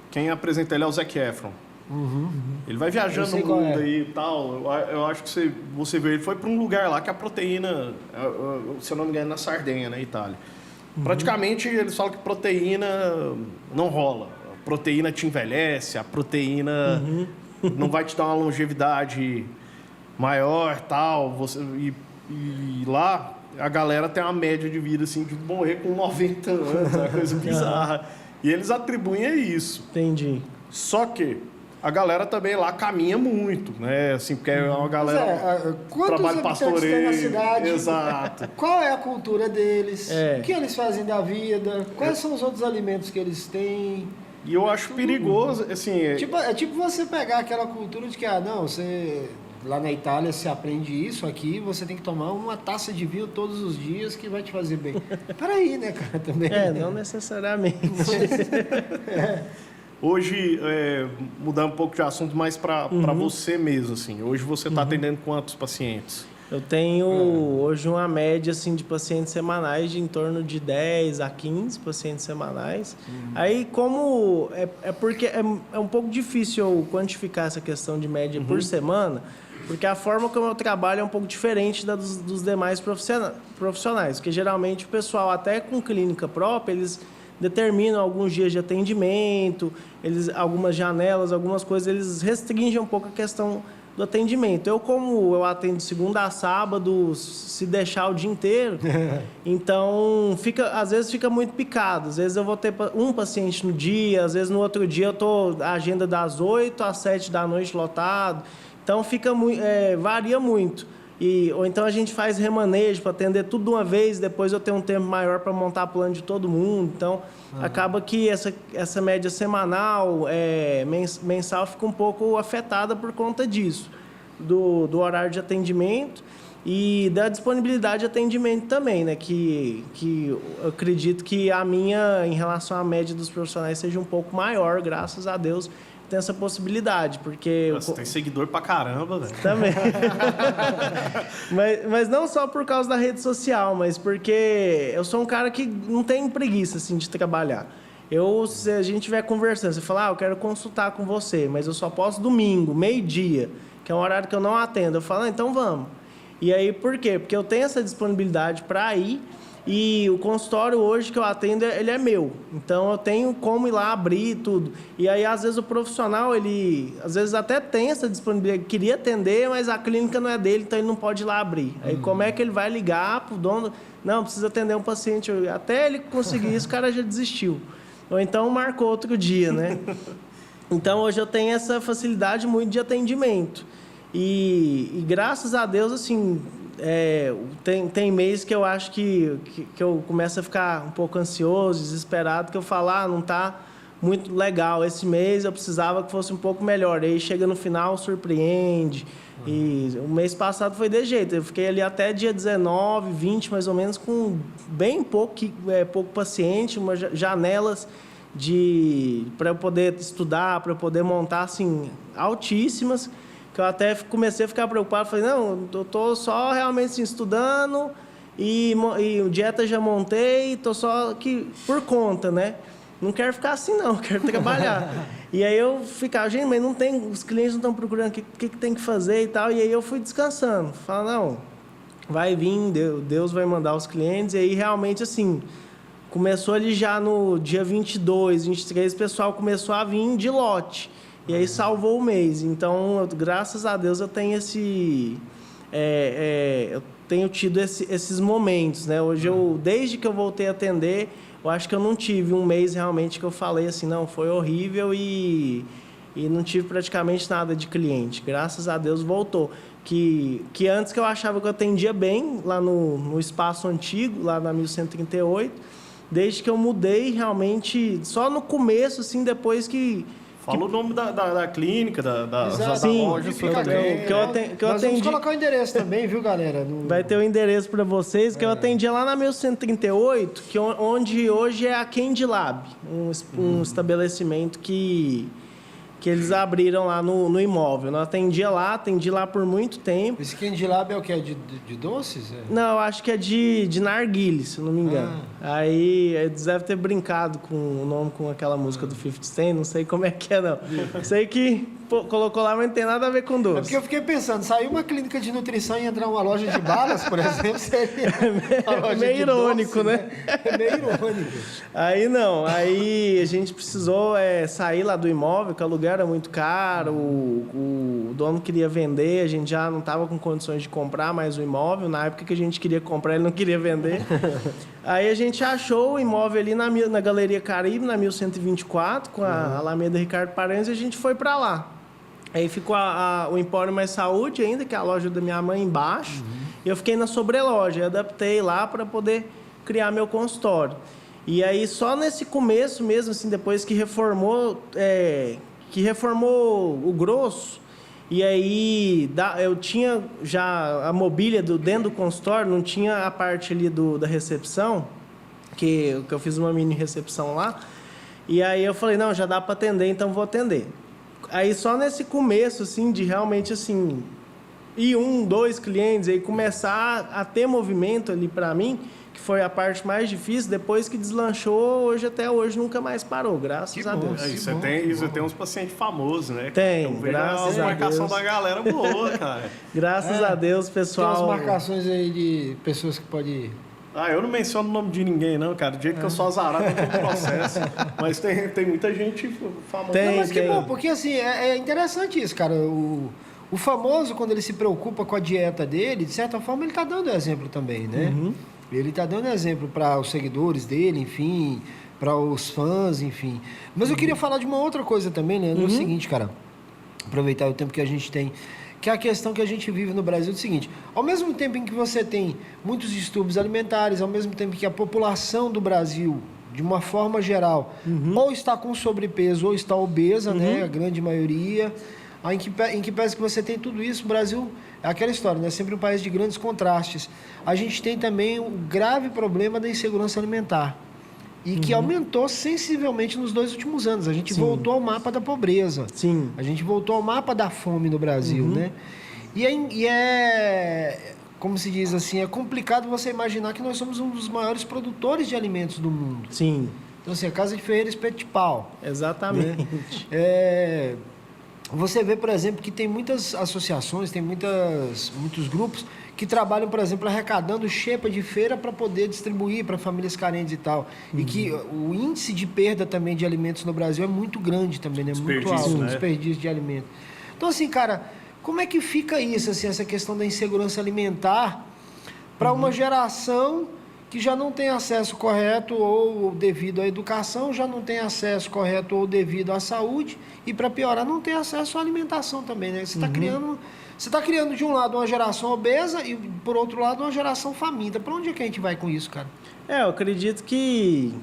A: quem apresenta ele é o Zac Efron. Ele vai viajando no mundo aí e tal. Eu acho que você vê, ele foi para um lugar lá que a proteína, se eu não me engano, é na Sardenha, na Itália. Praticamente eles falam que proteína não rola. A proteína te envelhece, a proteína não vai te dar uma longevidade maior, tal, e lá a galera tem uma média de vida assim de morrer com 90 anos, é uma coisa bizarra. E eles atribuem a isso.
B: Entendi.
A: Só que a galera também lá caminha muito, né? Assim, porque é uma galera trabalho pastoreio,
C: na cidade?
A: Exato.
C: Qual é a cultura deles? O que eles fazem da vida? Quais são os outros alimentos que eles têm?
A: E eu acho perigoso, assim...
C: É tipo você pegar aquela cultura de que, você... Lá na Itália se aprende isso, aqui você tem que tomar uma taça de vinho todos os dias que vai te fazer bem. Peraí, né, cara, também.
B: Não necessariamente.
A: Hoje, mudando um pouco de assunto, mais para você mesmo, assim. Hoje você está atendendo quantos pacientes?
B: Eu tenho hoje uma média assim, de pacientes semanais de em torno de 10 a 15 pacientes semanais. Aí, como... porque é um pouco difícil eu quantificar essa questão de média por semana, porque a forma como eu trabalho é um pouco diferente dos demais profissionais, porque geralmente o pessoal, até com clínica própria, eles determinam alguns dias de atendimento, algumas janelas, algumas coisas, eles restringem um pouco a questão do atendimento. Como eu atendo de segunda a sábado, se deixar o dia inteiro, então às vezes fica muito picado. Às vezes eu vou ter um paciente no dia, às vezes no outro dia eu estou a agenda das 8 às 7 da noite lotado. Então varia muito. Ou então a gente faz remanejo para atender tudo de uma vez, depois eu tenho um tempo maior para montar plano de todo mundo. Então, acaba que essa média semanal, mensal, fica um pouco afetada por conta disso, do horário de atendimento e da disponibilidade de atendimento também, né? Que eu acredito que a minha, em relação à média dos profissionais, seja um pouco maior, graças a Deus. Tem essa possibilidade, porque...
A: Nossa, tem seguidor pra caramba, velho.
B: Também. mas não só por causa da rede social, mas porque eu sou um cara que não tem preguiça, assim, de trabalhar. Se a gente estiver conversando, você fala, eu quero consultar com você, mas eu só posso domingo, meio-dia, que é um horário que eu não atendo. Eu falo, então vamos. E aí, por quê? Porque eu tenho essa disponibilidade para ir. E o consultório hoje que eu atendo, ele é meu. Então, eu tenho como ir lá abrir e tudo. E aí, às vezes, o profissional, ele... Às vezes, até tem essa disponibilidade. Ele queria atender, mas a clínica não é dele, então ele não pode ir lá abrir. Aí, como é que ele vai ligar pro dono? Não, precisa atender um paciente. Até ele conseguir isso, o cara já desistiu. Ou então, marcou outro dia, né? Então, hoje eu tenho essa facilidade muito de atendimento. E graças a Deus, assim... tem mês que eu acho que eu começo a ficar um pouco ansioso, desesperado, que eu falo, não está muito legal. Esse mês eu precisava que fosse um pouco melhor. E aí chega no final, surpreende. E o mês passado foi desse jeito. Eu fiquei ali até dia 19, 20 mais ou menos, com bem pouco paciente, janelas para eu poder estudar, para eu poder montar, assim, altíssimas, que eu até comecei a ficar preocupado. Falei, não, eu tô só realmente assim, estudando e dieta já montei, tô só aqui por conta, né? Não quero ficar assim, não, quero trabalhar. E aí eu ficava, gente, mas não tem, os clientes não estão procurando o que tem que fazer e tal. E aí eu fui descansando. Falei, não, vai vir, Deus vai mandar os clientes. E aí realmente, assim, começou ali já no dia 22, 23, o pessoal começou a vir de lote. E aí salvou o mês. Então, graças a Deus, eu tenho eu tenho tido esses momentos, né? Hoje, desde que eu voltei a atender, eu acho que eu não tive um mês realmente que eu falei assim, não, foi horrível e não tive praticamente nada de cliente. Graças a Deus voltou. Que antes que eu achava que eu atendia bem, lá no espaço antigo, lá na 1138, desde que eu mudei, realmente, só no começo, assim, depois que...
A: Fala o nome da clínica, da
B: Sim,
A: loja.
B: que eu
C: Nós
B: atendi.
C: vamos colocar o endereço também, viu, galera?
B: Vai ter o endereço para vocês, que eu atendia lá na 1138, onde hoje é a Candy Lab, um estabelecimento que eles abriram lá no imóvel. Eu atendi lá por muito tempo.
C: Esse Candy Lab é o que? É de doces? É?
B: Não, eu acho que é de narguile, se eu não me engano. Aí eles devem ter brincado com o nome, com aquela música do 50 Cent, não sei como é que é, não. Sei que colocou lá, mas não tem nada a ver com doce.
C: É porque eu fiquei pensando, sair uma clínica de nutrição e entrar uma loja de balas, por exemplo, seria uma loja
B: meio
C: de
B: irônico,
C: doce,
B: né?
C: É meio irônico.
B: Aí a gente precisou sair lá do imóvel, que o aluguel era muito caro, o dono queria vender, a gente já não estava com condições de comprar mais o imóvel, na época que a gente queria comprar, ele não queria vender. Aí a gente achou o imóvel ali na Galeria Caribe, na 1124, com a Alameda Ricardo Paranhos, e a gente foi para lá. Aí ficou o Empório Mais Saúde ainda, que é a loja da minha mãe embaixo. E eu fiquei na sobreloja, eu adaptei lá para poder criar meu consultório. E aí só nesse começo mesmo, assim, depois que reformou o grosso, e aí eu tinha já a mobília dentro do consultório, não tinha a parte ali da recepção, que eu fiz uma mini recepção lá. E aí eu falei, não, já dá para atender, então vou atender. Aí só nesse começo, assim, de realmente, assim, ir 1, 2 clientes, aí começar a ter movimento ali para mim, que foi a parte mais difícil, depois que deslanchou, até hoje nunca mais parou, graças a Deus.
A: Você tem uns pacientes famosos, né?
B: Tem, graças a Deus.
A: Marcação da galera boa, cara.
B: Graças a Deus, pessoal.
C: Tem umas marcações aí de pessoas que podem...
A: Eu não menciono o nome de ninguém, não, cara. Do jeito que eu sou azarado, eu tô no processo. Mas tem muita gente famosa.
C: Mas que bom, porque assim, é interessante isso, cara. O famoso, quando ele se preocupa com a dieta dele, de certa forma, ele está dando exemplo também, né? Ele está dando exemplo para os seguidores dele, enfim, para os fãs, enfim. Mas eu queria falar de uma outra coisa também, Leandro. É o seguinte, cara. Aproveitar o tempo que a gente tem, que é a questão que a gente vive no Brasil é o seguinte: ao mesmo tempo em que você tem muitos distúrbios alimentares, ao mesmo tempo que a população do Brasil, de uma forma geral, ou está com sobrepeso ou está obesa, né? A grande maioria. Em que pese que você tem tudo isso, o Brasil é aquela história, né? Sempre um país de grandes contrastes. A gente tem também o grave problema da insegurança alimentar. E que aumentou sensivelmente nos 2 últimos anos. A gente voltou ao mapa da pobreza.
B: Sim.
C: A gente voltou ao mapa da fome no Brasil, né? E como se diz assim, é complicado você imaginar que nós somos um dos maiores produtores de alimentos do mundo.
B: Sim.
C: Então, assim, a Casa de Ferreira Espeto de Pau.
B: Exatamente.
C: Né? Você vê, por exemplo, que tem muitas associações, tem muitos grupos que trabalham, por exemplo, arrecadando xepa de feira para poder distribuir para famílias carentes e tal. E que o índice de perda também de alimentos no Brasil é muito grande também, né? Muito alto,
A: né?
C: Desperdício de alimentos. Então, assim, cara, como é que fica isso, assim, essa questão da insegurança alimentar para uma geração que já não tem acesso correto ou devido à educação, já não tem acesso correto ou devido à saúde, e para piorar, não tem acesso à alimentação também, né? Você está criando de um lado uma geração obesa e por outro lado uma geração faminta. Para onde é que a gente vai com isso, cara?
B: Eu acredito que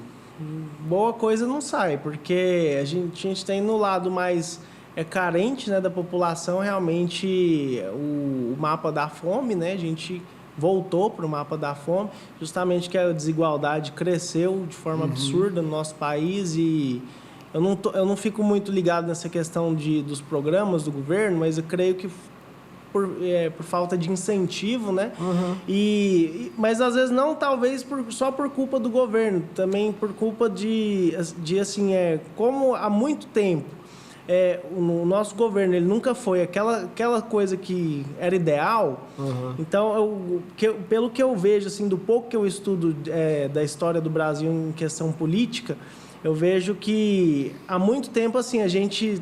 B: boa coisa não sai, porque a gente tem no lado mais carente, né, da população realmente o mapa da fome, né? A gente voltou para o mapa da fome, justamente que a desigualdade cresceu de forma absurda no nosso país e eu não fico muito ligado nessa questão dos programas do governo, mas eu creio que por falta de incentivo, né? Mas às vezes não, talvez só por culpa do governo, também por culpa de assim, como há muito tempo o nosso governo ele nunca foi aquela coisa que era ideal. Então, pelo que eu vejo, assim, do pouco que eu estudo da história do Brasil em questão política, eu vejo que há muito tempo assim, a gente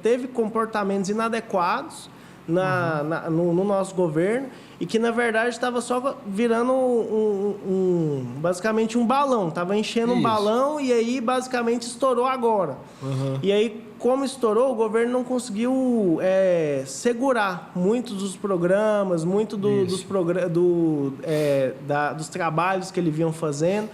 B: teve comportamentos inadequados no nosso governo e que, na verdade, estava só virando basicamente um balão. Estava enchendo um balão e aí, basicamente, estourou agora. E aí, como estourou, o governo não conseguiu segurar muitos dos programas, dos trabalhos que eles vinham fazendo.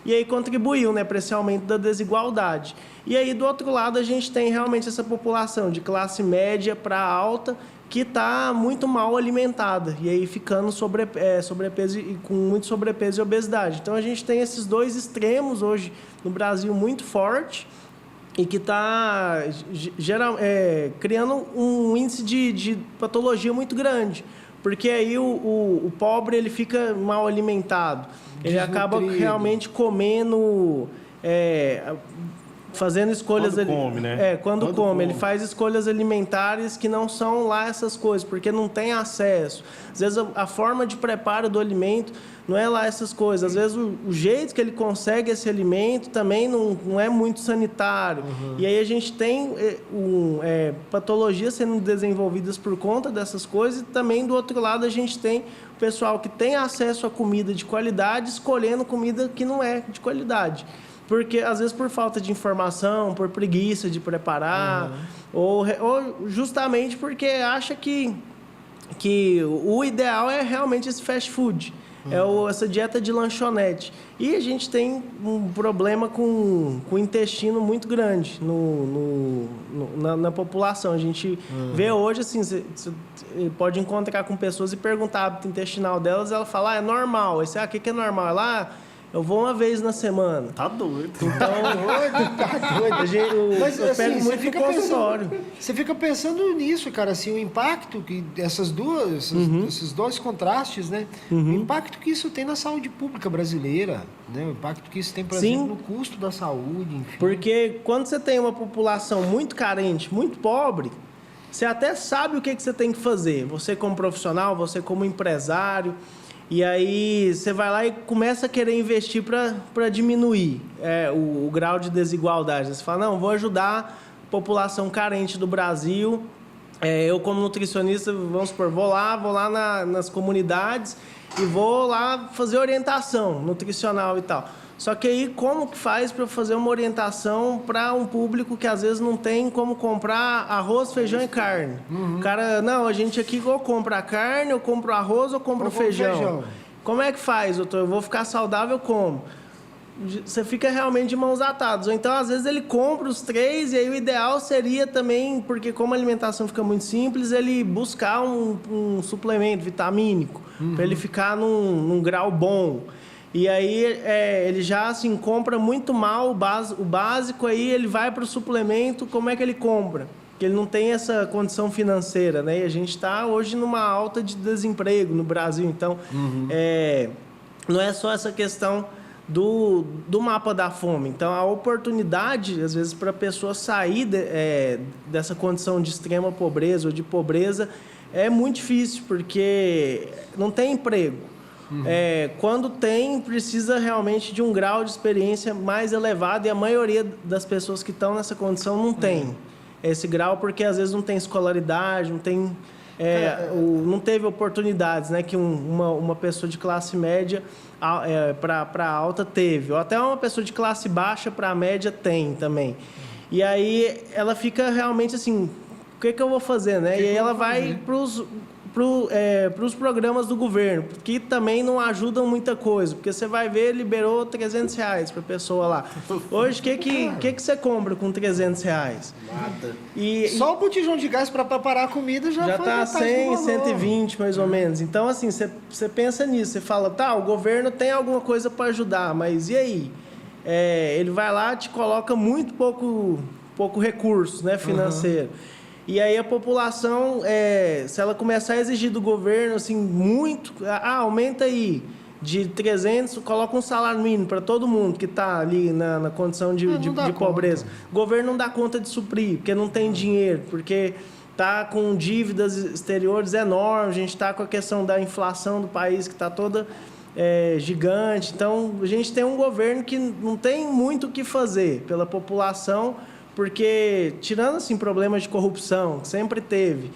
B: E aí contribuiu, né, para esse aumento da desigualdade. E aí, do outro lado, a gente tem realmente essa população de classe média para alta que está muito mal alimentada e aí ficando sobrepeso e com muito sobrepeso e obesidade. Então, a gente tem esses dois extremos hoje no Brasil muito forte e que está criando um índice de patologia muito grande. Porque aí o pobre ele fica mal alimentado. Ele acaba realmente comendo, fazendo escolhas...
A: Quando come, né?
B: Quando come. Ele faz escolhas alimentares que não são lá essas coisas, porque não tem acesso. Às vezes a forma de preparo do alimento não é lá essas coisas. Às vezes o jeito que ele consegue esse alimento também não é muito sanitário. E aí a gente tem patologias sendo desenvolvidas por conta dessas coisas e também do outro lado a gente tem o pessoal que tem acesso a comida de qualidade escolhendo comida que não é de qualidade. Porque, às vezes, por falta de informação, por preguiça de preparar, ou justamente porque acha que o ideal é realmente esse fast food, essa dieta de lanchonete. E a gente tem um problema com o intestino muito grande na população. A gente vê hoje, assim, você pode encontrar com pessoas e perguntar o hábito intestinal delas, ela fala, é normal. Aí você, o que é normal? Lá... Eu vou uma vez na semana.
A: Tá doido.
C: Então, tá doido. Mas,
B: eu
C: assim,
B: pego muito no consultório.
C: Você fica pensando nisso, cara, assim, o impacto que esses dois contrastes, né? O impacto que isso tem na saúde pública brasileira, né? O impacto que isso tem, por exemplo, no custo da saúde, enfim.
B: Porque quando você tem uma população muito carente, muito pobre, você até sabe o que você tem que fazer. Você como profissional, você como empresário... E aí você vai lá e começa a querer investir para diminuir o grau de desigualdade. Você fala, não, vou ajudar a população carente do Brasil. Eu, como nutricionista, vamos supor, vou lá nas comunidades e vou lá fazer orientação nutricional e tal. Só que aí, como que faz para fazer uma orientação para um público que às vezes não tem como comprar arroz, feijão e carne? O cara, não, a gente aqui ou compra carne, ou compra arroz, ou compra feijão. Como é que faz, doutor? Eu vou ficar saudável como? Você fica realmente de mãos atadas. Ou então, às vezes, ele compra os três, e aí o ideal seria também, porque como a alimentação fica muito simples, ele buscar um suplemento vitamínico, para ele ficar num grau bom. E aí ele já assim, compra muito mal o básico, aí ele vai para o suplemento, como é que ele compra? Porque ele não tem essa condição financeira, né? E a gente está hoje numa alta de desemprego no Brasil, então não é só essa questão do mapa da fome. Então a oportunidade, às vezes, para a pessoa sair dessa condição de extrema pobreza ou de pobreza é muito difícil, porque não tem emprego. Quando tem, precisa realmente de um grau de experiência mais elevado e a maioria das pessoas que estão nessa condição não tem esse grau porque às vezes não tem escolaridade, não tem, não teve oportunidades, né, que uma pessoa de classe média para alta teve, ou até uma pessoa de classe baixa para média tem também. E aí ela fica realmente assim, o que eu vou fazer, né? E aí ela vai para os programas do governo, que também não ajudam muita coisa, porque você vai ver, liberou R$300 para a pessoa lá. Hoje, o que você compra com R$300?
A: Nada.
C: Só o botijão de gás para preparar a comida já foi
B: está
C: metade do
B: 100,
C: valor.
B: 120 mais ou menos. Então, assim, você pensa nisso, você fala, tá, o governo tem alguma coisa para ajudar, mas e aí? Ele vai lá, te coloca muito pouco recurso, né, financeiro. E aí a população, se ela começar a exigir do governo, assim, muito... aumenta aí de 300, coloca um salário mínimo para todo mundo que está ali na condição de pobreza. O governo não dá conta de suprir, porque não tem dinheiro, porque está com dívidas exteriores enormes, a gente está com a questão da inflação do país que está toda gigante. Então, a gente tem um governo que não tem muito o que fazer pela população, porque, tirando assim, problemas de corrupção, que sempre teve,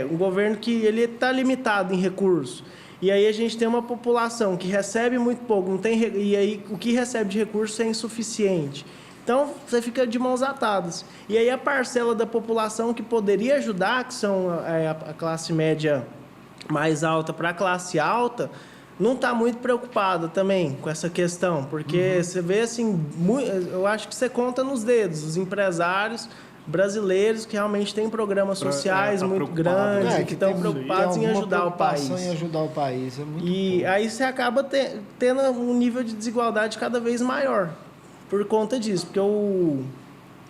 B: um governo que ele está limitado em recursos. E aí a gente tem uma população que recebe muito pouco, não tem, e aí o que recebe de recursos é insuficiente. Então, você fica de mãos atadas. E aí a parcela da população que poderia ajudar, que são a classe média mais alta para a classe alta, não está muito preocupada também com essa questão, porque você vê assim, eu acho que você conta nos dedos os empresários brasileiros que realmente têm programas sociais muito grandes e que estão preocupados em ajudar o país.
C: Em ajudar o país, é muito
B: e aí você acaba tendo um nível de desigualdade cada vez maior por conta disso, porque o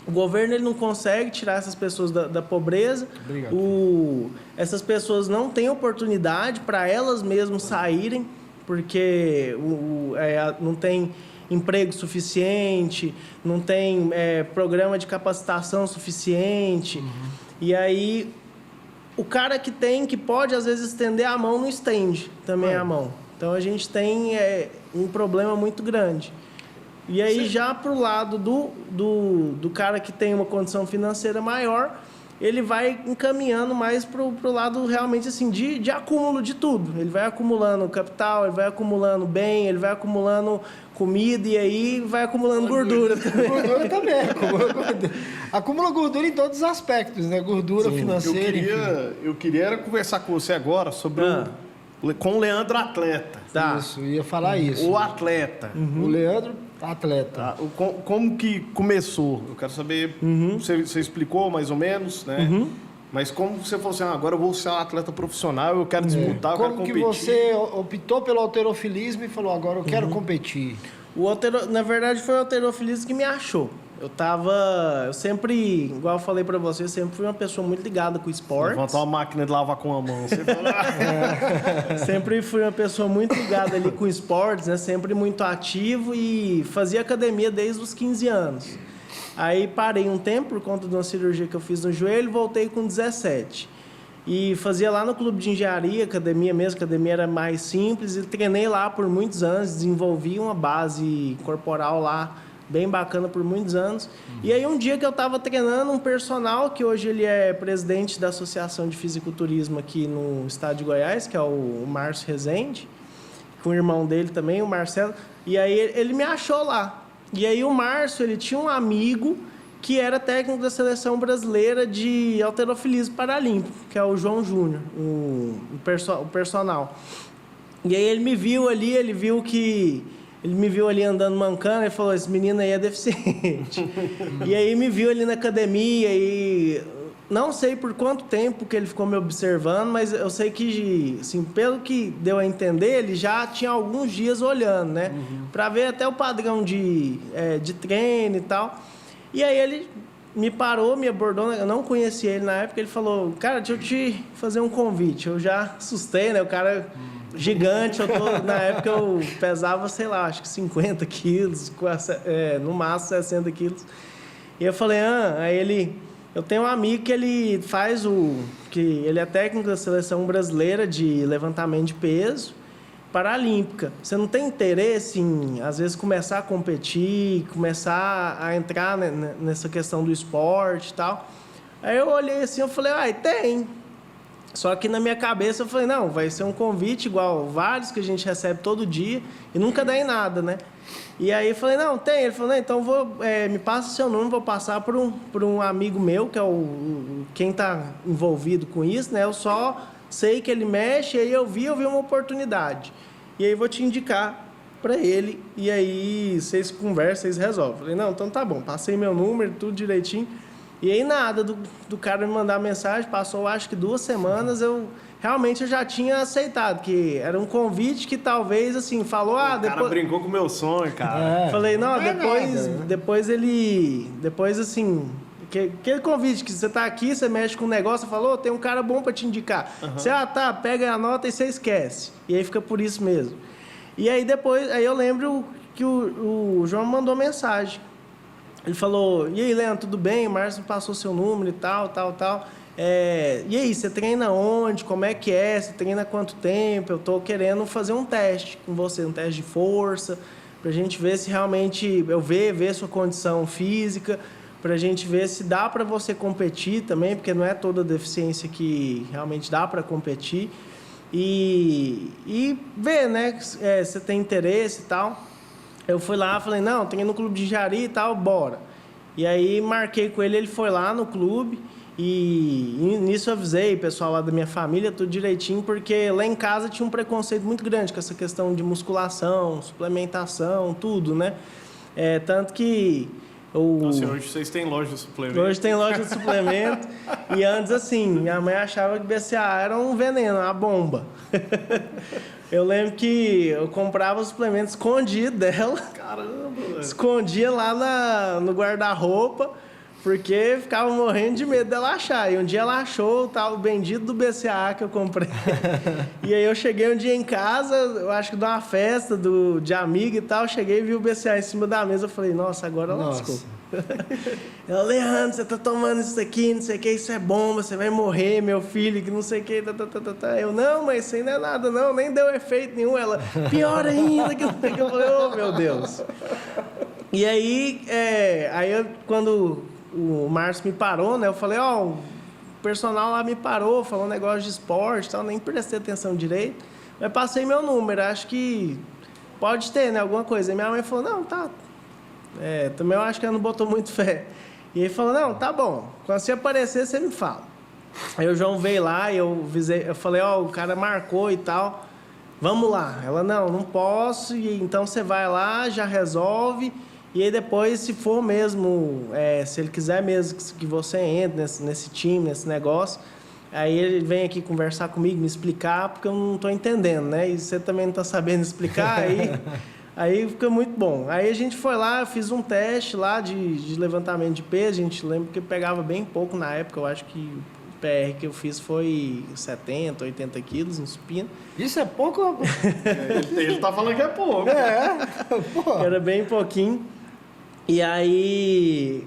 B: governo ele não consegue tirar essas pessoas da pobreza. Essas pessoas não têm oportunidade para elas mesmas saírem, porque não tem emprego suficiente, não tem programa de capacitação suficiente. E aí, o cara que pode, às vezes, estender a mão, não estende também a mão. Então, a gente tem um problema muito grande. E aí, já para o lado do cara que tem uma condição financeira maior, ele vai encaminhando mais para o lado realmente assim de acúmulo de tudo. Ele vai acumulando capital, ele vai acumulando bem, ele vai acumulando comida e aí vai acumulando gordura também.
C: Gordura também, acumula gordura em todos os aspectos, né? Gordura financeira.
A: Eu queria conversar com você agora sobre com o Leandro Atleta.
C: Tá. Isso, ia falar isso.
A: O atleta.
C: O Leandro Atleta.
A: Como que começou? Eu quero saber, você explicou mais ou menos, né? Mas como você falou assim, agora eu vou ser um atleta profissional, eu quero disputar, eu quero competir.
C: Como que você optou pelo halterofilismo e falou, agora eu quero competir?
B: Na verdade, foi o halterofilismo que me achou. Eu sempre, igual eu falei pra você, sempre fui uma pessoa muito ligada com esportes.
A: Levantar uma máquina de lavar com a mão. Você
B: Sempre fui uma pessoa muito ligada ali com esportes, né? Sempre muito ativo e fazia academia desde os 15 anos. Aí parei um tempo por conta de uma cirurgia que eu fiz no joelho e voltei com 17. E fazia lá no clube de engenharia, academia mesmo, a academia era mais simples, e treinei lá por muitos anos, desenvolvi uma base corporal lá bem bacana por muitos anos. E aí um dia que eu estava treinando um personal, que hoje ele é presidente da Associação de Fisiculturismo aqui no estado de Goiás, que é o Márcio Rezende, com o irmão dele também, o Marcelo, e aí ele me achou lá. E aí o Márcio, ele tinha um amigo que era técnico da seleção brasileira de halterofilismo paralímpico, que é o João Júnior, o personal. E aí ele me viu ali, ele me viu ali andando mancando e falou, esse menino aí é deficiente. E aí me viu ali na academia e não sei por quanto tempo que ele ficou me observando, mas eu sei que, assim, pelo que deu a entender, ele já tinha alguns dias olhando, né? Pra ver até o padrão de treino e tal. E aí ele me parou, me abordou, eu não conhecia ele na época, ele falou, cara, deixa eu te fazer um convite. Eu já assustei, né? O cara gigante, na época eu pesava, sei lá, acho que 50 quilos, no máximo 60 quilos. E eu falei, eu tenho um amigo que ele faz que ele é técnico da seleção brasileira de levantamento de peso paralímpica. Você não tem interesse em, às vezes, começar a competir, começar a entrar nessa questão do esporte e tal? Aí eu olhei assim, eu falei, tem. Só que na minha cabeça eu falei, não, vai ser um convite igual vários que a gente recebe todo dia e nunca dá em nada, né? E aí eu falei, não, tem. Ele falou, não, então me passa o seu número, vou passar por um amigo meu, que é quem está envolvido com isso, né? Eu só sei que ele mexe, e aí eu vi uma oportunidade. E aí vou te indicar para ele, e aí vocês conversam, vocês resolvem. Falei, não, então tá bom, passei meu número, tudo direitinho. E aí nada do cara me mandar mensagem, passou acho que 2 semanas, eu já tinha aceitado, que era um convite que talvez, assim, falou,
A: O cara brincou com o meu sonho, cara.
B: Falei, não,
C: Não é
B: depois,
C: nada, né?
B: depois assim, aquele convite que você tá aqui, você mexe com um negócio, falou, tem um cara bom para te indicar. Você, tá, pega a nota e você esquece. E aí fica por isso mesmo. E aí depois, aí eu lembro que o João mandou mensagem. Ele falou, e aí, Leandro, tudo bem? O Márcio passou seu número e tal. E aí, você treina onde? Como é que é? Você treina há quanto tempo? Eu tô querendo fazer um teste com você, um teste de força, pra gente ver se realmente, ver sua condição física, pra gente ver se dá pra você competir também, porque não é toda deficiência que realmente dá pra competir. E ver, né, se você tem interesse e tal. Eu fui lá, falei, não, treino no clube de Jari e tal, bora. E aí marquei com ele, ele foi lá no clube e nisso eu avisei o pessoal lá da minha família, tudo direitinho, porque lá em casa tinha um preconceito muito grande com essa questão de musculação, suplementação, tudo, né? Tanto que...
A: Nossa, hoje vocês têm loja de suplemento.
B: Hoje tem loja de suplemento. E antes, assim, minha mãe achava que BCA era um veneno, uma bomba. Eu lembro que eu comprava os suplementos escondido dela.
A: Caramba, velho.
B: Escondia lá no guarda-roupa, porque ficava morrendo de medo dela achar. E um dia ela achou o bendito do BCA que eu comprei. E aí eu cheguei um dia em casa, eu acho que de uma festa de amigo e tal, cheguei e vi o BCA em cima da mesa. Eu falei, nossa, agora lascou. Ela, Leandro, você tá tomando isso aqui, não sei o que, isso é bomba, você vai morrer, meu filho, que não sei o que, Eu, não, mas isso aí não é nada, não, nem deu efeito nenhum. Ela, pior ainda, que eu falei, oh, meu Deus. E aí, quando o Márcio me parou, né, eu falei, o personal lá me parou, falou um negócio de esporte e tal, nem prestei atenção direito, mas passei meu número, acho que pode ter, né, alguma coisa. E minha mãe falou, não, tá. Também eu acho que ela não botou muito fé. E ele falou, não, tá bom, quando você aparecer, você me fala. Aí o João veio lá e eu falei, o cara marcou e tal, vamos lá. Ela, não posso, e então você vai lá, já resolve, e aí depois, se for mesmo, se ele quiser mesmo que você entre nesse time, nesse negócio, aí ele vem aqui conversar comigo, me explicar, porque eu não estou entendendo, né? E você também não está sabendo explicar, aí fica muito bom. Aí a gente foi lá, eu fiz um teste lá de levantamento de peso, a gente lembra que pegava bem pouco na época, eu acho que o PR que eu fiz foi 70, 80 quilos no supino.
C: Isso é pouco?
A: Ele tá falando que é pouco.
C: Pô.
B: Era bem pouquinho. E aí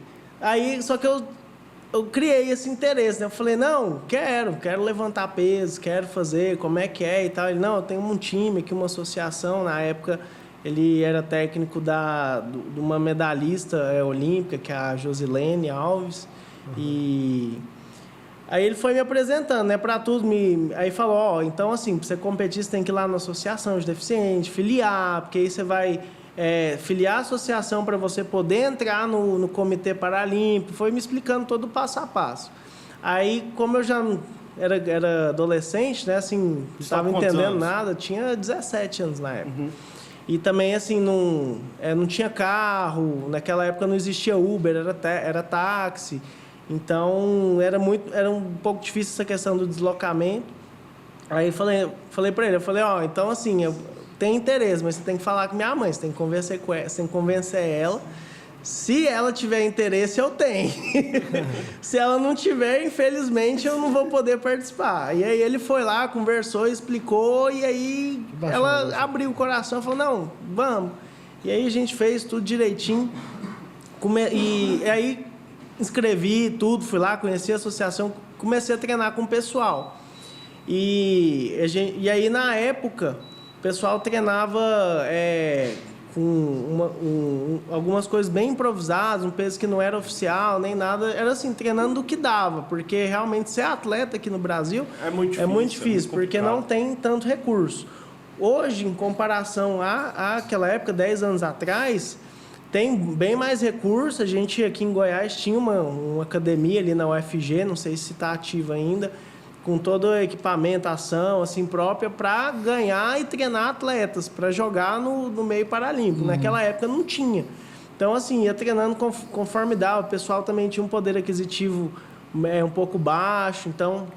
B: só que eu criei esse interesse, né? Eu falei, não, quero levantar peso, quero fazer, como é que é e tal. Ele, não, eu tenho um time aqui, uma associação. Na época, ele era técnico de uma medalhista olímpica, que é a Josilene Alves. Uhum. E aí ele foi me apresentando, né, para tudo. Aí falou, então assim, para você competir, você tem que ir lá na associação de deficiente, filiar, porque aí você vai... filiar a associação para você poder entrar no Comitê Paralímpico. Foi me explicando todo o passo a passo. Aí, como eu já era adolescente, né, assim, não estava entendendo nada, tinha 17 anos na época. Uhum. E também, assim, não tinha carro, naquela época não existia Uber, era táxi. Então, era um pouco difícil essa questão do deslocamento. Aí falei para ele, então assim, eu tenho interesse, mas você tem que falar com minha mãe, você tem que conversar com ela, você tem que convencer ela. Se ela tiver interesse, eu tenho. Se ela não tiver, infelizmente, eu não vou poder participar. E aí ele foi lá, conversou, explicou, e aí ela abriu o coração e falou, não, vamos. E aí a gente fez tudo direitinho. E aí inscrevi tudo, fui lá, conheci a associação, comecei a treinar com o pessoal. E aí, na época, o pessoal treinava com algumas coisas bem improvisadas, um peso que não era oficial, nem nada. Era assim, treinando do que dava, porque realmente ser atleta aqui no Brasil é muito difícil porque não tem tanto recurso. Hoje, em comparação àquela época, 10 anos atrás, tem bem mais recurso. A gente aqui em Goiás tinha uma academia ali na UFG, não sei se está ativa ainda, com todo o equipamentação assim, própria para ganhar e treinar atletas, para jogar no meio paralímpico. Naquela época não tinha. Então, assim, ia treinando conforme dava. O pessoal também tinha um poder aquisitivo um pouco baixo, então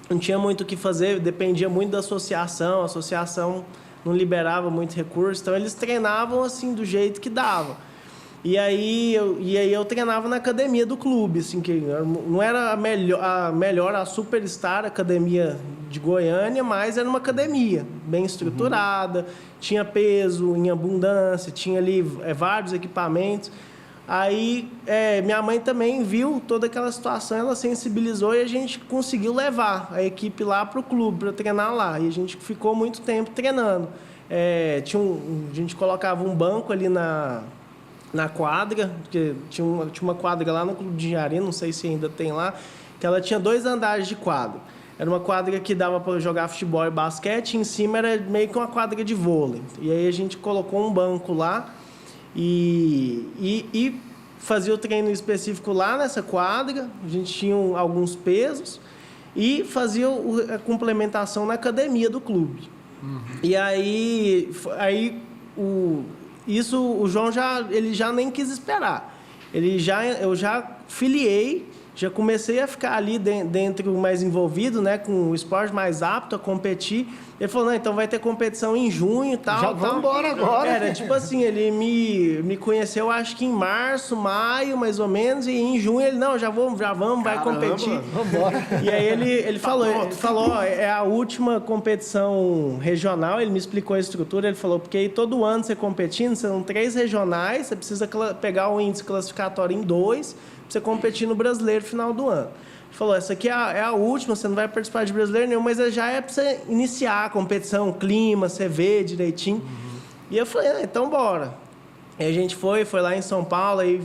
B: não tinha muito o que fazer, dependia muito da associação. A associação não liberava muito recurso, então eles treinavam assim do jeito que dava. E aí eu treinava na academia do clube, assim, que não era a melhor, a superstar academia de Goiânia, mas era uma academia bem estruturada, tinha peso em abundância, tinha ali vários equipamentos. Aí minha mãe também viu toda aquela situação, ela sensibilizou e a gente conseguiu levar a equipe lá para o clube, para treinar lá. E a gente ficou muito tempo treinando. A gente colocava um banco ali na quadra, porque tinha uma quadra lá no Clube de Engenharia, não sei se ainda tem lá, que ela tinha 2 andares de quadra. Era uma quadra que dava para jogar futebol e basquete, e em cima era meio que uma quadra de vôlei. E aí a gente colocou um banco lá e fazia o treino específico lá nessa quadra. A gente tinha alguns pesos e fazia a complementação na academia do clube. E aí isso o João ele já nem quis esperar. Eu já filiei, já comecei a ficar ali dentro mais envolvido, né, com o esporte mais apto a competir. Ele falou, não, então vai ter competição em junho e tal.
C: Já vamos embora agora.
B: Era tipo assim, ele me conheceu acho que em março, maio, mais ou menos, e em junho ele, não, já vamos, vai competir.
C: Vamos embora.
B: E aí ele falou, ó, é a última competição regional, ele me explicou a estrutura, ele falou, porque aí todo ano você competindo, são 3 regionais, você precisa pegar o índice classificatório em 2, pra você competir no brasileiro no final do ano. Ele falou, essa aqui é a última, você não vai participar de brasileiro nenhum, mas já é para você iniciar a competição, clima, você vê direitinho. E eu falei, então bora. E a gente foi lá em São Paulo, aí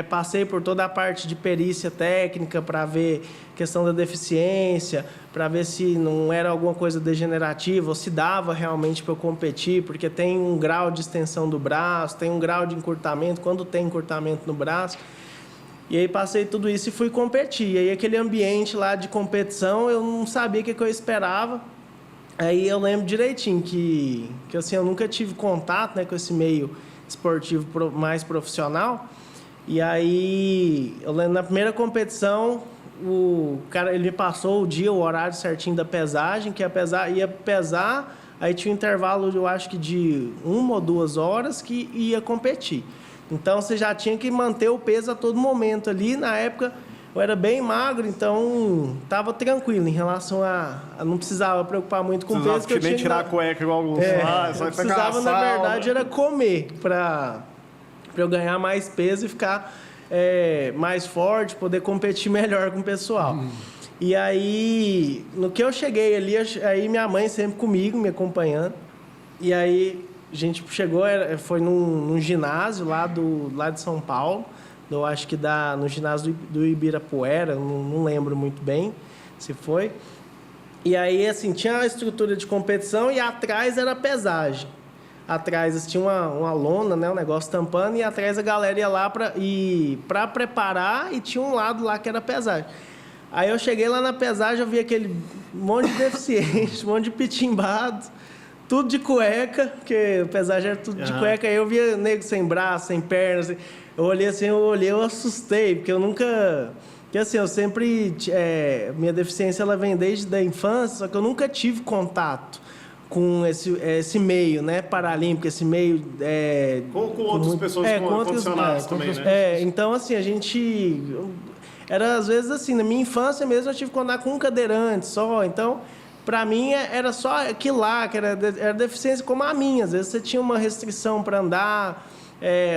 B: passei por toda a parte de perícia técnica para ver questão da deficiência, para ver se não era alguma coisa degenerativa ou se dava realmente para eu competir, porque tem um grau de extensão do braço, tem um grau de encurtamento, quando tem encurtamento no braço. E aí passei tudo isso e fui competir. E aí aquele ambiente lá de competição, eu não sabia o que eu esperava. Aí eu lembro direitinho que assim, eu nunca tive contato, né, com esse meio esportivo mais profissional. E aí, eu lembro, na primeira competição, o cara, ele me passou o horário certinho da pesagem, que ia pesar, aí tinha um intervalo, eu acho que de 1 ou 2 horas que ia competir. Então, você já tinha que manter o peso a todo momento ali. Na época, eu era bem magro, então estava tranquilo em relação a não precisava preocupar muito com o peso.
A: Que eu nem tirar a cueca igual alguns fazem.
B: Só precisava, na verdade, era comer para eu ganhar mais peso e ficar mais forte, poder competir melhor com o pessoal. E aí, no que eu cheguei ali, aí minha mãe sempre comigo, me acompanhando. E aí a gente chegou, foi num ginásio lá de São Paulo, eu acho que no ginásio do Ibirapuera, não lembro muito bem se foi. E aí, assim, tinha a estrutura de competição e atrás era a pesagem. Atrás tinha uma lona, né, um negócio tampando, e atrás a galera ia lá para preparar, e tinha um lado lá que era a pesagem. Aí eu cheguei lá na pesagem, eu vi aquele monte de deficiente, um monte de pitimbado, tudo de cueca, porque a pesagem era tudo de cueca. Aí eu via nego sem braço, sem pernas. Assim. Eu olhei assim, eu assustei, porque eu nunca... Porque assim, eu sempre... minha deficiência, ela vem desde a infância, só que eu nunca tive contato com esse meio, né, paralímpico, esse meio...
A: com outras pessoas condicionadas também, né?
B: Então, assim, a gente... Era, às vezes, assim, na minha infância mesmo, eu tive que andar com um cadeirante só, então... Para mim, era só aquilo lá, que era deficiência como a minha. Às vezes você tinha uma restrição para andar,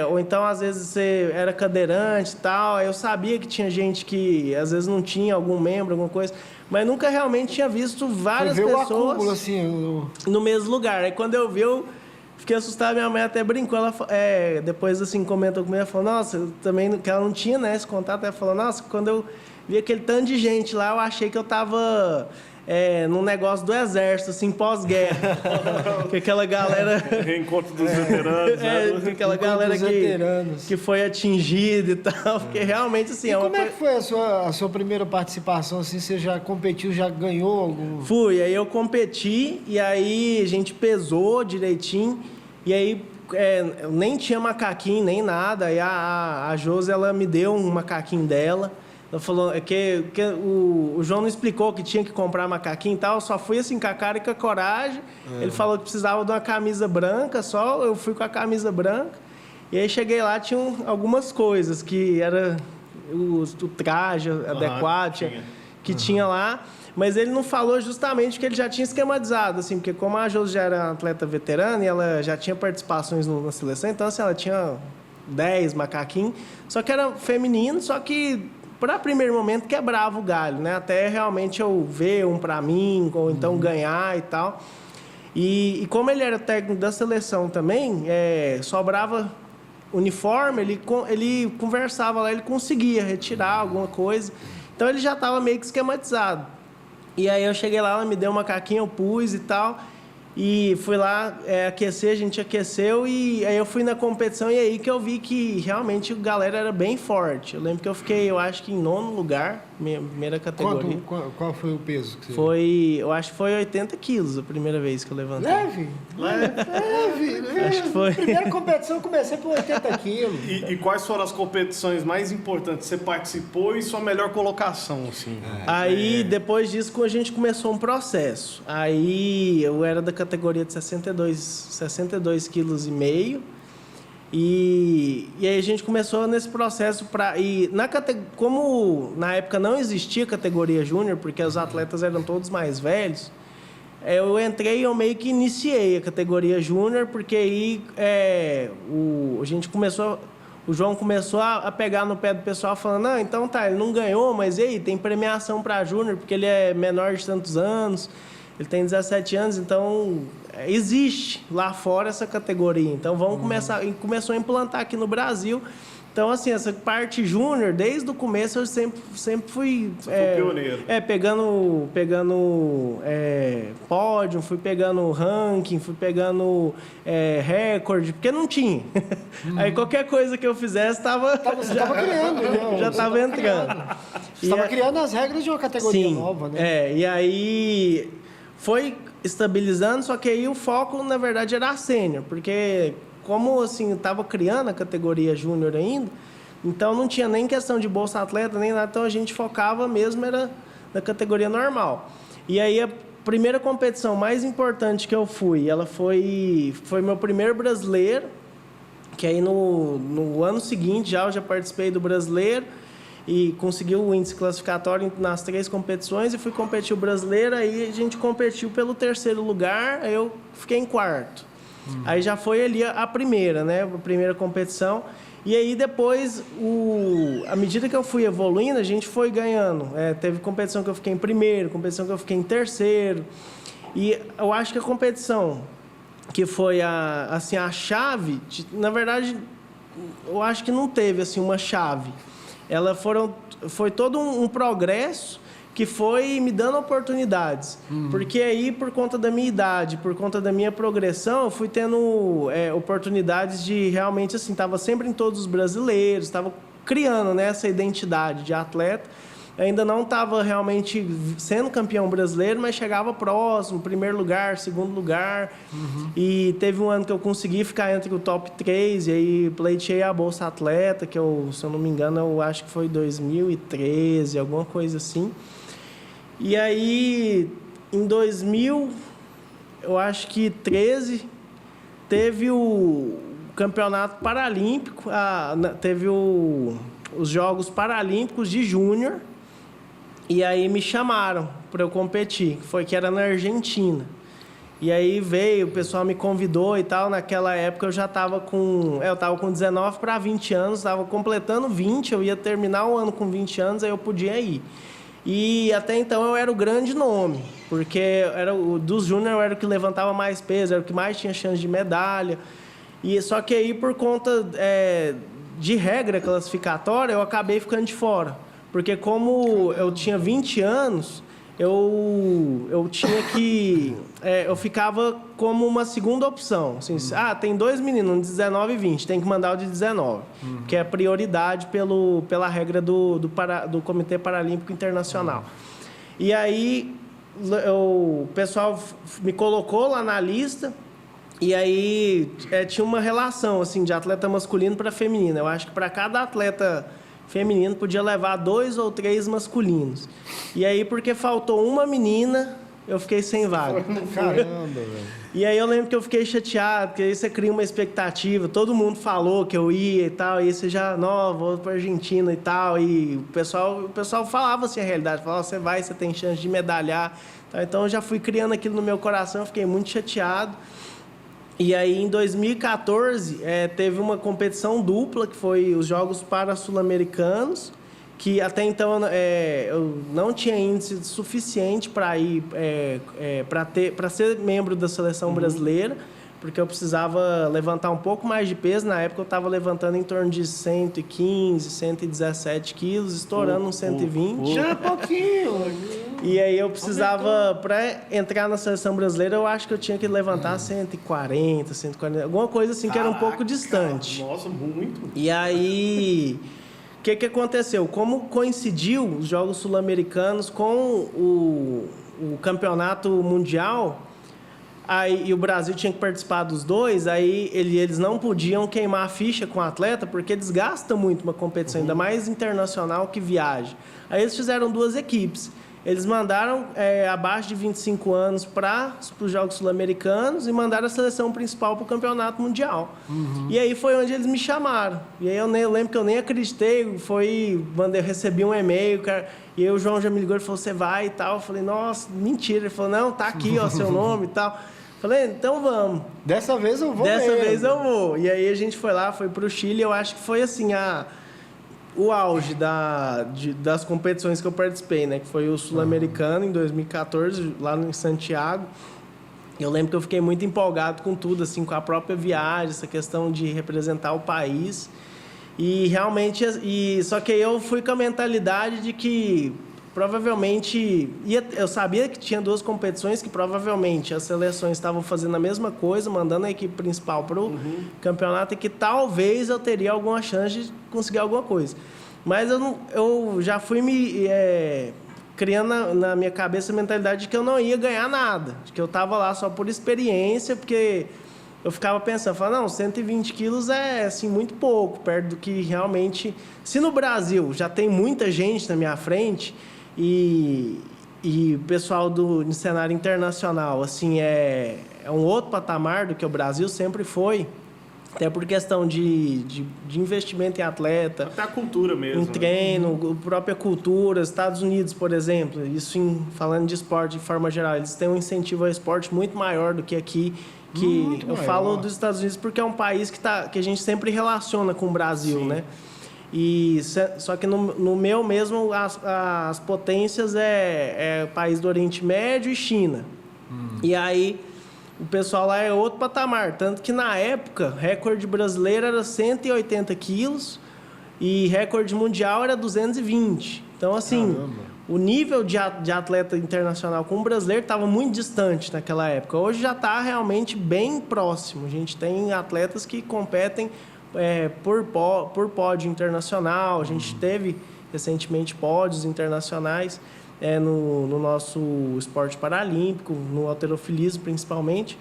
B: ou então, às vezes, você era cadeirante e tal. Eu sabia que tinha gente que, às vezes, não tinha algum membro, alguma coisa, mas nunca realmente tinha visto várias pessoas
C: acúmulo, assim,
B: no mesmo lugar. Aí, quando eu vi, eu fiquei assustado. Minha mãe até brincou. Ela, depois, assim, comentou comigo. Ela falou, nossa, eu também, que ela não tinha, né, esse contato. Ela falou, nossa, quando eu vi aquele tanto de gente lá, eu achei que eu estava... num negócio do exército, assim, pós-guerra. Que aquela galera...
A: Reencontro dos veteranos, né?
B: Aquela galera que foi atingida e tal, porque realmente, assim...
C: E como é que foi a sua primeira participação, assim, você já competiu, já ganhou algum...
B: Fui, aí eu competi, e aí a gente pesou direitinho, e aí eu nem tinha macaquinho, nem nada, aí a Josi, ela me deu um macaquinho dela. Ela falou que o João não explicou que tinha que comprar macaquinho e tal, eu só fui assim com a cara e com a coragem. Ele falou que precisava de uma camisa branca, só eu fui com a camisa branca. E aí cheguei lá, tinha algumas coisas que era o traje adequado que tinha lá. Mas ele não falou justamente que ele já tinha esquematizado, assim, porque como a Josi já era uma atleta veterana e ela já tinha participações na seleção, então assim, ela tinha 10 macaquinhos, só que era feminino, só que para primeiro momento quebrava o galho, né? Até realmente eu ver um para mim, ou então ganhar e tal. E como ele era técnico da seleção também, sobrava uniforme, ele conversava lá, ele conseguia retirar alguma coisa. Então ele já estava meio que esquematizado. E aí eu cheguei lá, ela me deu um macaquinho, eu pus e tal. E fui lá aquecer, a gente aqueceu e aí eu fui na competição e aí que eu vi que realmente a galera era bem forte. Eu lembro que eu fiquei, eu acho que em 9º lugar, primeira categoria.
C: Qual foi o peso que você...
B: Eu acho que foi 80 quilos a primeira vez que eu levantei.
C: Leve.
B: Acho que foi.
C: Primeira competição eu comecei por 80 quilos.
A: E quais foram as competições mais importantes que você participou e sua melhor colocação, assim?
B: Aí, depois disso, a gente começou um processo. Aí, eu era da categoria de 62,5 quilos. E aí a gente começou nesse processo como na época não existia categoria júnior, porque os atletas eram todos mais velhos, eu entrei e eu meio que iniciei a categoria júnior, porque aí o João começou a pegar no pé do pessoal, falando, não, então tá, ele não ganhou, mas e aí, tem premiação para júnior, porque ele é menor de tantos anos, ele tem 17 anos, então existe lá fora essa categoria. Então vamos começar, e começou a implantar aqui no Brasil. Então, assim, essa parte júnior, desde o começo, eu sempre fui...
A: pioneiro.
B: Pegando pódio, fui pegando ranking, fui pegando recorde, porque não tinha. Aí qualquer coisa que eu fizesse,
C: Você estava criando, né?
B: Já estava entrando.
C: Você estava criando as regras de uma categoria nova, né?
B: E aí foi estabilizando, só que aí o foco, na verdade, era a sênior, porque... Como, assim, eu estava criando a categoria júnior ainda, então não tinha nem questão de bolsa atleta, nem nada, então a gente focava mesmo, era na categoria normal. E aí a primeira competição mais importante que eu fui, ela foi meu primeiro brasileiro, que aí no ano seguinte eu já participei do brasileiro e consegui o índice classificatório nas 3 competições e fui competir o brasileiro, aí a gente competiu pelo 3º lugar, aí eu fiquei em 4º. Aí já foi ali a primeira, né? A primeira competição. E aí depois, à medida que eu fui evoluindo, a gente foi ganhando. Teve competição que eu fiquei em primeiro, competição que eu fiquei em terceiro. E eu acho que a competição que foi a chave, na verdade, eu acho que não teve assim, uma chave. Foi todo um progresso que foi me dando oportunidades. Porque aí, por conta da minha idade, por conta da minha progressão, eu fui tendo oportunidades de realmente, assim, estava sempre em todos os brasileiros, estava criando, né, essa identidade de atleta. Ainda não estava realmente sendo campeão brasileiro, mas chegava próximo, 1º lugar, 2º lugar. E teve um ano que eu consegui ficar entre o top 3, e aí pleiteei a Bolsa Atleta, que se eu não me engano, eu acho que foi 2013, alguma coisa assim. E aí, em 2013, teve o Campeonato Paralímpico, teve os Jogos Paralímpicos de Júnior, e aí me chamaram para eu competir, que era na Argentina. E aí o pessoal me convidou e tal, naquela época eu já estava com 19 para 20 anos, estava completando 20, eu ia terminar o ano com 20 anos, aí eu podia ir. E até então eu era o grande nome, porque dos júnior eu era o que levantava mais peso, era o que mais tinha chance de medalha. Só que aí, por conta de regra classificatória, eu acabei ficando de fora. Porque como eu tinha 20 anos, eu tinha que... eu ficava como uma segunda opção. Assim, tem 2 meninos, um de 19 e 20, tem que mandar o de 19, que é prioridade pela regra do Comitê Paralímpico Internacional. E aí, o pessoal me colocou lá na lista, e aí tinha uma relação assim, de atleta masculino para feminino. Eu acho que para cada atleta feminino podia levar 2 ou 3 masculinos. E aí, porque faltou uma menina, eu fiquei sem vaga.
C: Caramba, velho.
B: E aí eu lembro que eu fiquei chateado, porque aí você cria uma expectativa, todo mundo falou que eu ia e tal, e aí você já, não, vou para Argentina e tal, e o pessoal falava assim a realidade, falava, você vai, você tem chance de medalhar. Então eu já fui criando aquilo no meu coração, eu fiquei muito chateado. E aí em 2014 teve uma competição dupla, que foi os Jogos Para-Sul-Americanos, que até então eu não tinha índice suficiente para ir para ser membro da seleção brasileira, porque eu precisava levantar um pouco mais de peso. Na época eu estava levantando em torno de 115, 117 quilos, estourando uns 120.
C: Já é pouquinho.
B: E aí eu precisava, para entrar na seleção brasileira, eu acho que eu tinha que levantar 140, 140, alguma coisa assim. Caraca, que era um pouco distante.
A: Nossa, muito.
B: E aí... O que aconteceu? Como coincidiu os Jogos Sul-Americanos com o Campeonato Mundial, e o Brasil tinha que participar dos dois, aí eles não podiam queimar a ficha com o atleta, porque desgasta muito uma competição, ainda mais internacional que viaja. Aí eles fizeram 2 equipes. Eles mandaram abaixo de 25 anos para os Jogos Sul-Americanos e mandaram a seleção principal para o Campeonato Mundial. E aí foi onde eles me chamaram. E aí eu lembro que eu nem acreditei, recebi um e-mail, cara, e aí o João já me ligou e falou, você vai e tal. Eu falei, nossa, mentira. Ele falou, não, tá aqui, ó, seu nome e tal. Eu falei, então vamos.
C: Dessa vez eu vou
B: Dessa vez eu vou. E aí a gente foi lá, foi para o Chile, eu acho que foi assim, o auge das competições que eu participei, né? Que foi o Sul-Americano em 2014, lá em Santiago. Eu lembro que eu fiquei muito empolgado com tudo, assim, com a própria viagem, essa questão de representar o país. E realmente, só que eu fui com a mentalidade de que provavelmente... eu sabia que tinha 2 competições que provavelmente as seleções estavam fazendo a mesma coisa, mandando a equipe principal para o campeonato, e que talvez eu teria alguma chance de conseguir alguma coisa. Mas eu já fui me criando na minha cabeça a mentalidade de que eu não ia ganhar nada, de que eu estava lá só por experiência, porque eu ficava pensando, não, 120 quilos é assim, muito pouco, perto do que realmente... Se no Brasil já tem muita gente na minha frente... E o pessoal do cenário internacional, assim, é um outro patamar do que o Brasil sempre foi, até por questão de investimento em atleta.
A: Até a cultura mesmo.
B: Em treino, própria cultura. Estados Unidos, por exemplo, isso falando de esporte de forma geral, eles têm um incentivo ao esporte muito maior do que aqui. Que eu falo dos Estados Unidos porque é um país que a gente sempre relaciona com o Brasil, sim, né? Só que no meu mesmo, as potências é país do Oriente Médio e China. E aí, o pessoal lá é outro patamar. Tanto que, na época, recorde brasileiro era 180 quilos e recorde mundial era 220. Então, assim, caramba, o nível de atleta internacional com o brasileiro estava muito distante naquela época. Hoje já está realmente bem próximo. A gente tem atletas que competem... por pódio internacional. A gente teve recentemente pódios internacionais no nosso esporte paralímpico, no halterofilismo principalmente.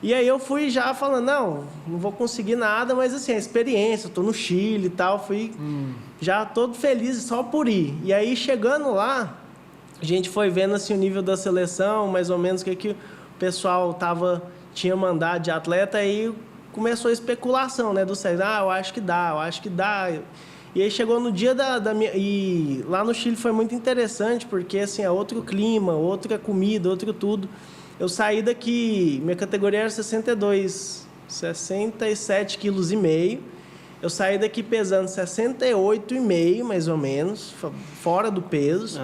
B: E aí eu fui já falando, não vou conseguir nada, mas assim, a experiência, eu tô no Chile e tal, fui já todo feliz só por ir. E aí chegando lá, a gente foi vendo assim, o nível da seleção, mais ou menos o que o pessoal tinha mandado de atleta, aí começou a especulação, né, do César, eu acho que dá. E aí chegou no dia da minha... E lá no Chile foi muito interessante, porque assim, é outro clima, outra comida, outro tudo. Eu saí daqui, minha categoria era 67,5 quilos. Eu saí daqui pesando 68,5, mais ou menos, fora do peso,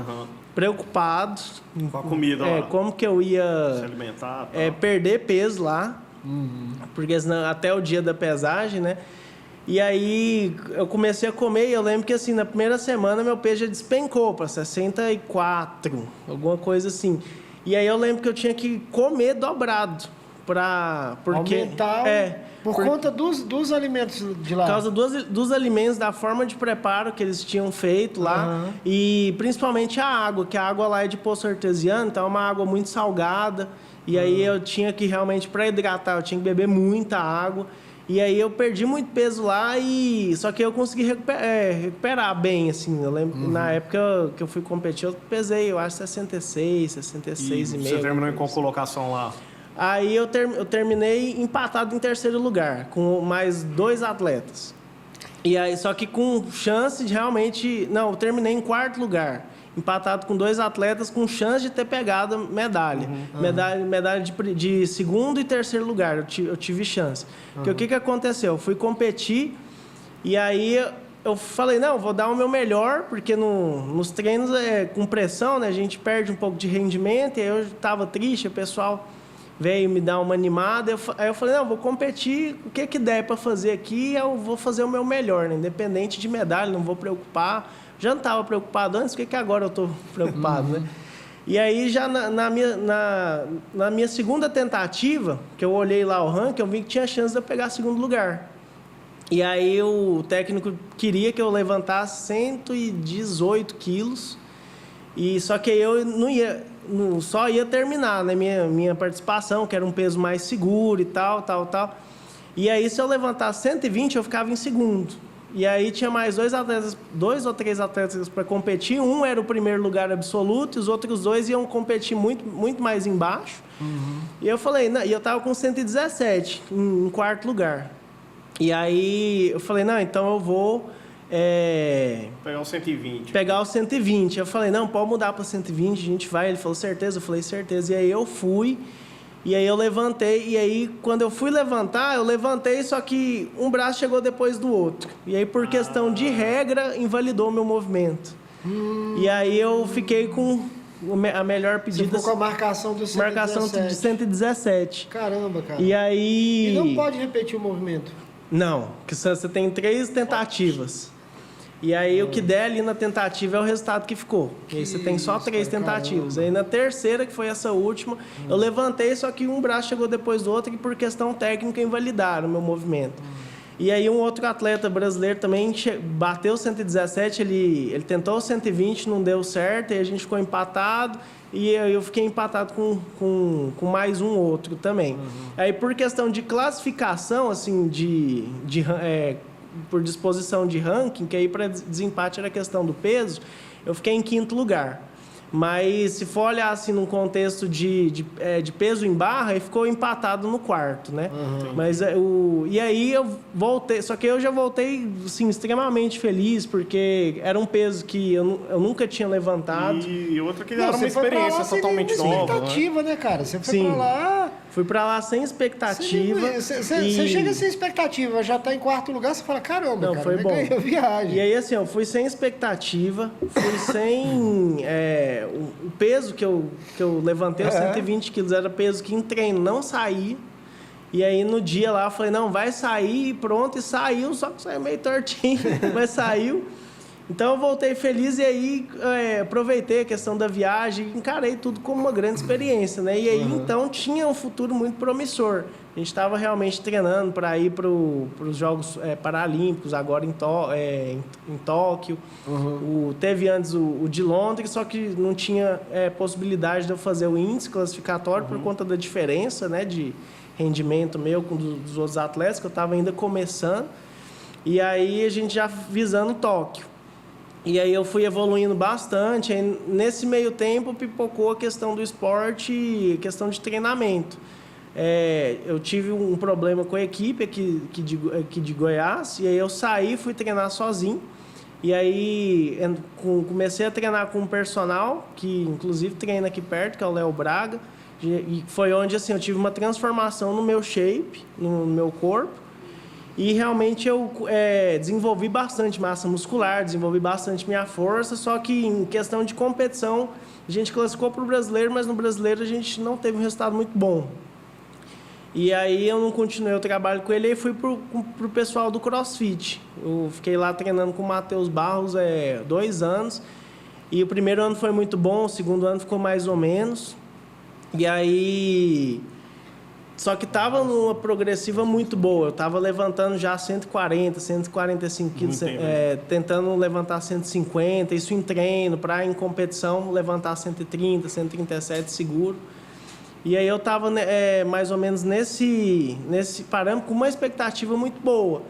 B: preocupado.
A: Com a comida lá.
B: Como que eu ia
A: se alimentar,
B: perder peso lá. Porque senão, até o dia da pesagem, né? E aí eu comecei a comer e eu lembro que assim, na primeira semana meu peso já despencou para 64, alguma coisa assim. E aí eu lembro que eu tinha que comer dobrado porque
C: aumentar por conta dos alimentos de lá.
B: Por causa dos alimentos, da forma de preparo que eles tinham feito lá. E principalmente a água, que a água lá é de poço artesiano, então é uma água muito salgada. E aí eu tinha que realmente, para hidratar, eu tinha que beber muita água. E aí eu perdi muito peso lá, só que eu consegui recuperar bem, assim. Eu lembro, na época que eu fui competir, eu pesei, eu acho, 66 e meio.
A: Você terminou em qual colocação lá?
B: Aí eu terminei empatado em terceiro lugar, com mais 2 atletas. E aí, só que com chance de realmente... Não, eu terminei em quarto lugar, empatado com 2 atletas, com chance de ter pegado medalha. Medalha de segundo e terceiro lugar, eu tive chance. Porque o que aconteceu? Eu fui competir e aí eu falei, não, vou dar o meu melhor, porque nos treinos, com pressão, né, a gente perde um pouco de rendimento, e aí eu estava triste, o pessoal veio me dar uma animada, aí eu falei, não, vou competir, o que der para fazer aqui, eu vou fazer o meu melhor, né? Independente de medalha, não vou preocupar. Já não estava preocupado antes, por que agora eu estou preocupado, né? E aí, já na minha segunda tentativa, que eu olhei lá o ranking, eu vi que tinha chance de eu pegar segundo lugar. E aí, o técnico queria que eu levantasse 118 quilos, só que eu só ia terminar, né, minha participação, que era um peso mais seguro e tal. E aí, se eu levantasse 120, eu ficava em segundo. E aí tinha mais 2 ou 3 atletas para competir. Um era o primeiro lugar absoluto e os outros 2 iam competir muito, muito mais embaixo. E eu falei, não, e eu estava com 117 em quarto lugar. E aí eu falei, não, então eu vou...
A: Pegar o 120.
B: Pegar o 120. Eu falei, não, pode mudar para 120, a gente vai. Ele falou, certeza? Eu falei, certeza. E aí eu fui... E aí eu levantei, e aí quando eu fui levantar, eu levantei, só que um braço chegou depois do outro. E aí por questão de regra, invalidou o meu movimento. E aí eu fiquei com a melhor pedida...
C: Você ficou com a marcação do 117.
B: Marcação de 117.
C: Caramba, cara.
B: E aí...
C: E não pode repetir o movimento?
B: Não, que você tem 3 tentativas. E aí o que der ali na tentativa é o resultado que ficou. E aí você tem só 3 tentativas. Caramba. Aí na terceira, que foi essa última, eu levantei, só que um braço chegou depois do outro e por questão técnica invalidaram o meu movimento. E aí um outro atleta brasileiro também bateu 117, ele tentou 120, não deu certo, e a gente ficou empatado. E aí eu fiquei empatado com mais um outro também. Aí por questão de classificação, assim, por disposição de ranking, que aí para desempate era questão do peso, eu fiquei em quinto lugar. Mas se for olhar assim num contexto de peso em barra, aí ficou empatado no quarto, né? Mas e aí eu voltei, só que eu já voltei assim, extremamente feliz, porque era um peso que eu nunca tinha levantado.
A: E outra que era uma experiência totalmente nova.
C: Expectativa, né, cara? Você foi pra lá...
B: Fui pra lá sem expectativa.
C: Você chega sem expectativa, já tá em quarto lugar, você fala, caramba, cara,
B: foi bom.
C: Ganhei a viagem.
B: E aí, assim, eu fui sem expectativa, fui sem... o peso que eu levantei, os 120 quilos, era peso que em treino não saía. E aí, no dia lá, eu falei, não, vai sair, pronto, e saiu, só que saiu meio tortinho, mas saiu. Então eu voltei feliz e aí aproveitei a questão da viagem e encarei tudo como uma grande experiência, né? E aí então tinha um futuro muito promissor. A gente estava realmente treinando para ir para os Jogos Paralímpicos, agora em Tóquio. Teve antes o de Londres, só que não tinha possibilidade de eu fazer o índice classificatório por conta da diferença, né, de rendimento meu com dos outros atletas, que eu estava ainda começando. E aí a gente já visando Tóquio. E aí eu fui evoluindo bastante. Aí, nesse meio tempo, pipocou a questão do esporte e questão de treinamento. Eu tive um problema com a equipe aqui de Goiás, e aí eu saí, fui treinar sozinho. E aí comecei a treinar com um personal, que inclusive treina aqui perto, que é o Léo Braga. E foi onde assim, eu tive uma transformação no meu shape, no meu corpo. E realmente eu desenvolvi bastante massa muscular, desenvolvi bastante minha força, só que em questão de competição, a gente classificou para o brasileiro, mas no brasileiro a gente não teve um resultado muito bom. E aí eu não continuei o trabalho com ele e fui pro pessoal do CrossFit. Eu fiquei lá treinando com o Matheus Barros 2 anos. E o primeiro ano foi muito bom, o segundo ano ficou mais ou menos. E aí... Só que estava numa progressiva muito boa. Eu estava levantando já 140, 145 quilos, tentando levantar 150, isso em treino, para em competição levantar 130, 137 seguro. E aí eu estava mais ou menos nesse parâmetro com uma expectativa muito boa.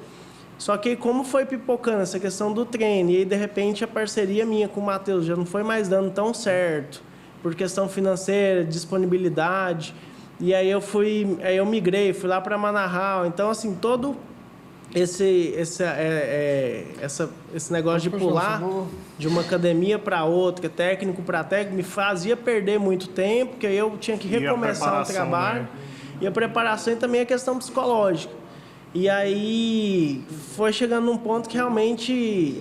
B: Só que como foi pipocando essa questão do treino, e aí de repente a parceria minha com o Matheus já não foi mais dando tão certo, por questão financeira, disponibilidade... E aí eu migrei, fui lá para Manaus. Então, assim, todo esse negócio de pular de uma academia para outra, técnico para técnico, me fazia perder muito tempo, porque aí eu tinha que recomeçar o trabalho. Né? E a preparação e também a questão psicológica. E aí foi chegando num ponto que realmente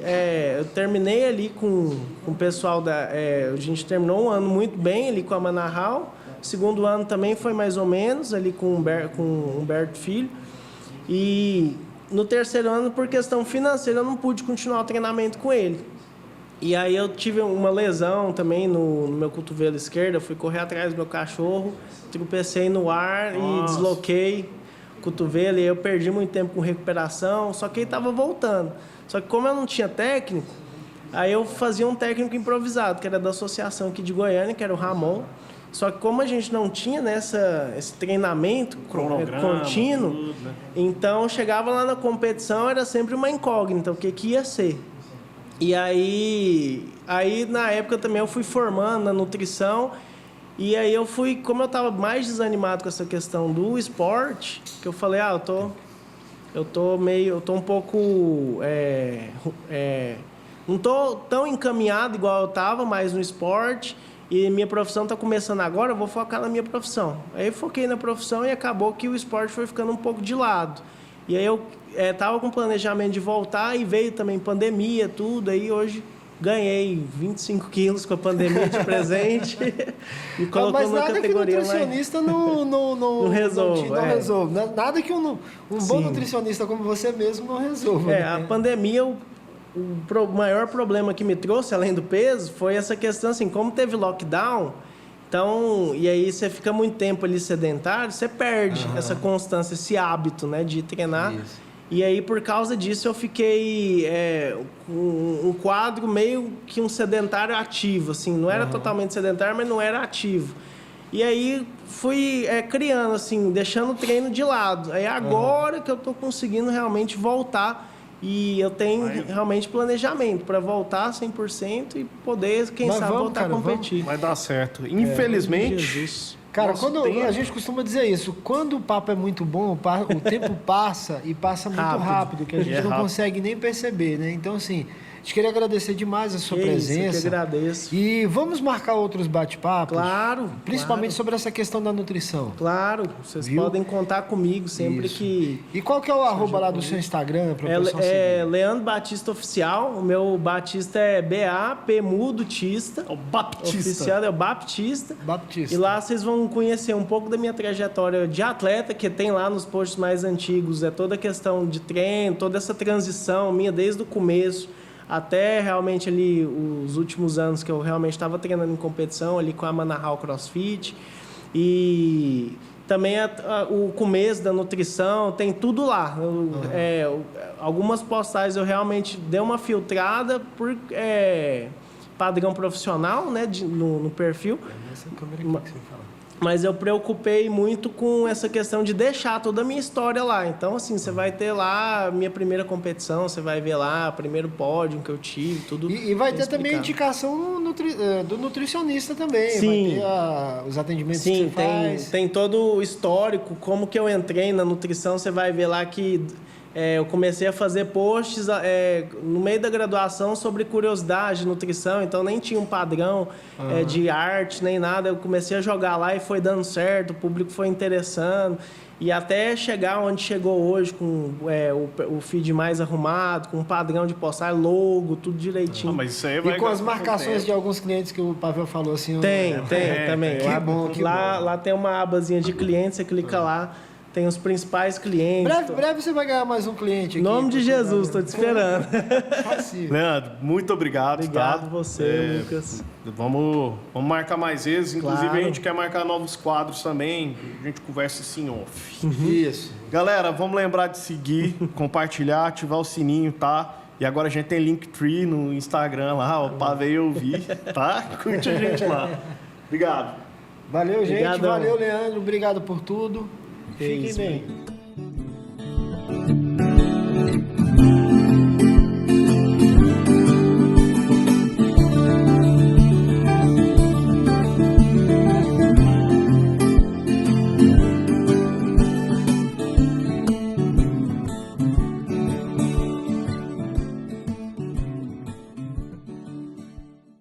B: eu terminei ali com o pessoal a gente terminou um ano muito bem ali com a Manaus. Segundo ano também foi mais ou menos, ali com o Humberto Filho. E no terceiro ano, por questão financeira, eu não pude continuar o treinamento com ele. E aí eu tive uma lesão também no meu cotovelo esquerdo. Eu fui correr atrás do meu cachorro, tropecei no ar e desloquei o cotovelo. E eu perdi muito tempo com recuperação, só que ele estava voltando. Só que como eu não tinha técnico, aí eu fazia um técnico improvisado, que era da associação aqui de Goiânia, que era o Ramon. Só que como a gente não tinha esse treinamento contínuo, tudo, né? Então chegava lá na competição, era sempre uma incógnita, o que ia ser. E aí na época também eu fui formando na nutrição, e aí como eu estava mais desanimado com essa questão do esporte, que eu falei, eu tô um pouco... não tô tão encaminhado igual eu estava mais no esporte, e minha profissão está começando agora, eu vou focar na minha profissão. Aí eu foquei na profissão e acabou que o esporte foi ficando um pouco de lado. E aí eu estava com planejamento de voltar e veio também pandemia, tudo. Aí hoje ganhei 25 quilos com a pandemia de presente. E colocou numa categoria
C: mais... Mas nada que nutricionista não resolve. Não resolve. Nada que um bom nutricionista como você mesmo não resolva.
B: Né? A pandemia... O maior problema que me trouxe, além do peso, foi essa questão, assim, como teve lockdown, então, e aí você fica muito tempo ali sedentário, você perde essa constância, esse hábito, né, de treinar. Isso. E aí, por causa disso, eu fiquei um quadro meio que um sedentário ativo, assim, não era totalmente sedentário, mas não era ativo. E aí, fui criando, assim, deixando o treino de lado. Aí agora que eu tô conseguindo realmente voltar. E eu tenho realmente planejamento para voltar 100% e poder, quem sabe, voltar a competir.
A: Vai dar certo. Infelizmente...
C: Cara, a gente costuma dizer isso, quando o papo é muito bom, o tempo passa e passa muito rápido, que a gente não consegue nem perceber, né? Então, assim... A gente queria agradecer demais a sua presença.
B: Eu que agradeço.
C: E vamos marcar outros bate-papos?
B: Claro.
C: Principalmente sobre essa questão da nutrição.
B: Claro. Vocês podem contar comigo sempre que...
C: E qual que é o arroba lá do seu Instagram? Pra pessoal seguir?
B: Leandro Batista Oficial. O meu Batista é B-A-P mudo Tista.
A: O Baptista.
B: Oficial é o Baptista. E lá vocês vão conhecer um pouco da minha trajetória de atleta, que tem lá nos posts mais antigos. É toda a questão de treino, toda essa transição minha desde o começo. Até realmente ali os últimos anos que eu realmente estava treinando em competição ali com a Manaus CrossFit. E também o começo da nutrição, tem tudo lá. Algumas postagens eu realmente dei uma filtrada por padrão profissional, né, no perfil.
C: Essa câmera aqui que você fala.
B: Mas eu preocupei muito com essa questão de deixar toda a minha história lá. Então, assim, você vai ter lá a minha primeira competição, você vai ver lá o primeiro pódio que eu tive, tudo.
C: E vai ter também a indicação do nutricionista também.
B: Sim.
C: Vai ter os atendimentos que você faz.
B: Tem todo o histórico, como que eu entrei na nutrição, você vai ver lá que... eu comecei a fazer posts no meio da graduação sobre curiosidade de nutrição, então nem tinha um padrão de arte, nem nada. Eu comecei a jogar lá e foi dando certo, o público foi interessando. E até chegar onde chegou hoje, com o feed mais arrumado, com um padrão de postar, logo, tudo direitinho.
A: Mas isso aí vai
C: e com as marcações de alguns clientes que o Pavel falou assim...
B: Tem também.
C: Que bom.
B: Lá tem uma abazinha de clientes, você clica lá. tem os principais clientes.
C: Breve você vai ganhar mais um cliente
B: Em
C: aqui.
B: nome de Jesus, estou te esperando.
C: Fácil.
A: Leandro, muito obrigado.
B: Obrigado
A: tá?
B: você, Lucas.
A: Vamos marcar mais vezes. Inclusive,
B: Claro.
A: a gente quer marcar novos quadros também. A gente conversa assim off.
C: Isso.
A: Galera, vamos lembrar de seguir, compartilhar, ativar o sininho, tá? E agora a gente tem Linktree no Instagram lá, ó, pra ver e ouvir, tá? Curte a gente lá. Obrigado.
C: Valeu, gente.
B: Obrigadão.
C: Valeu, Leandro. Obrigado por tudo.
B: É
C: Fiquem
B: isso,
C: bem.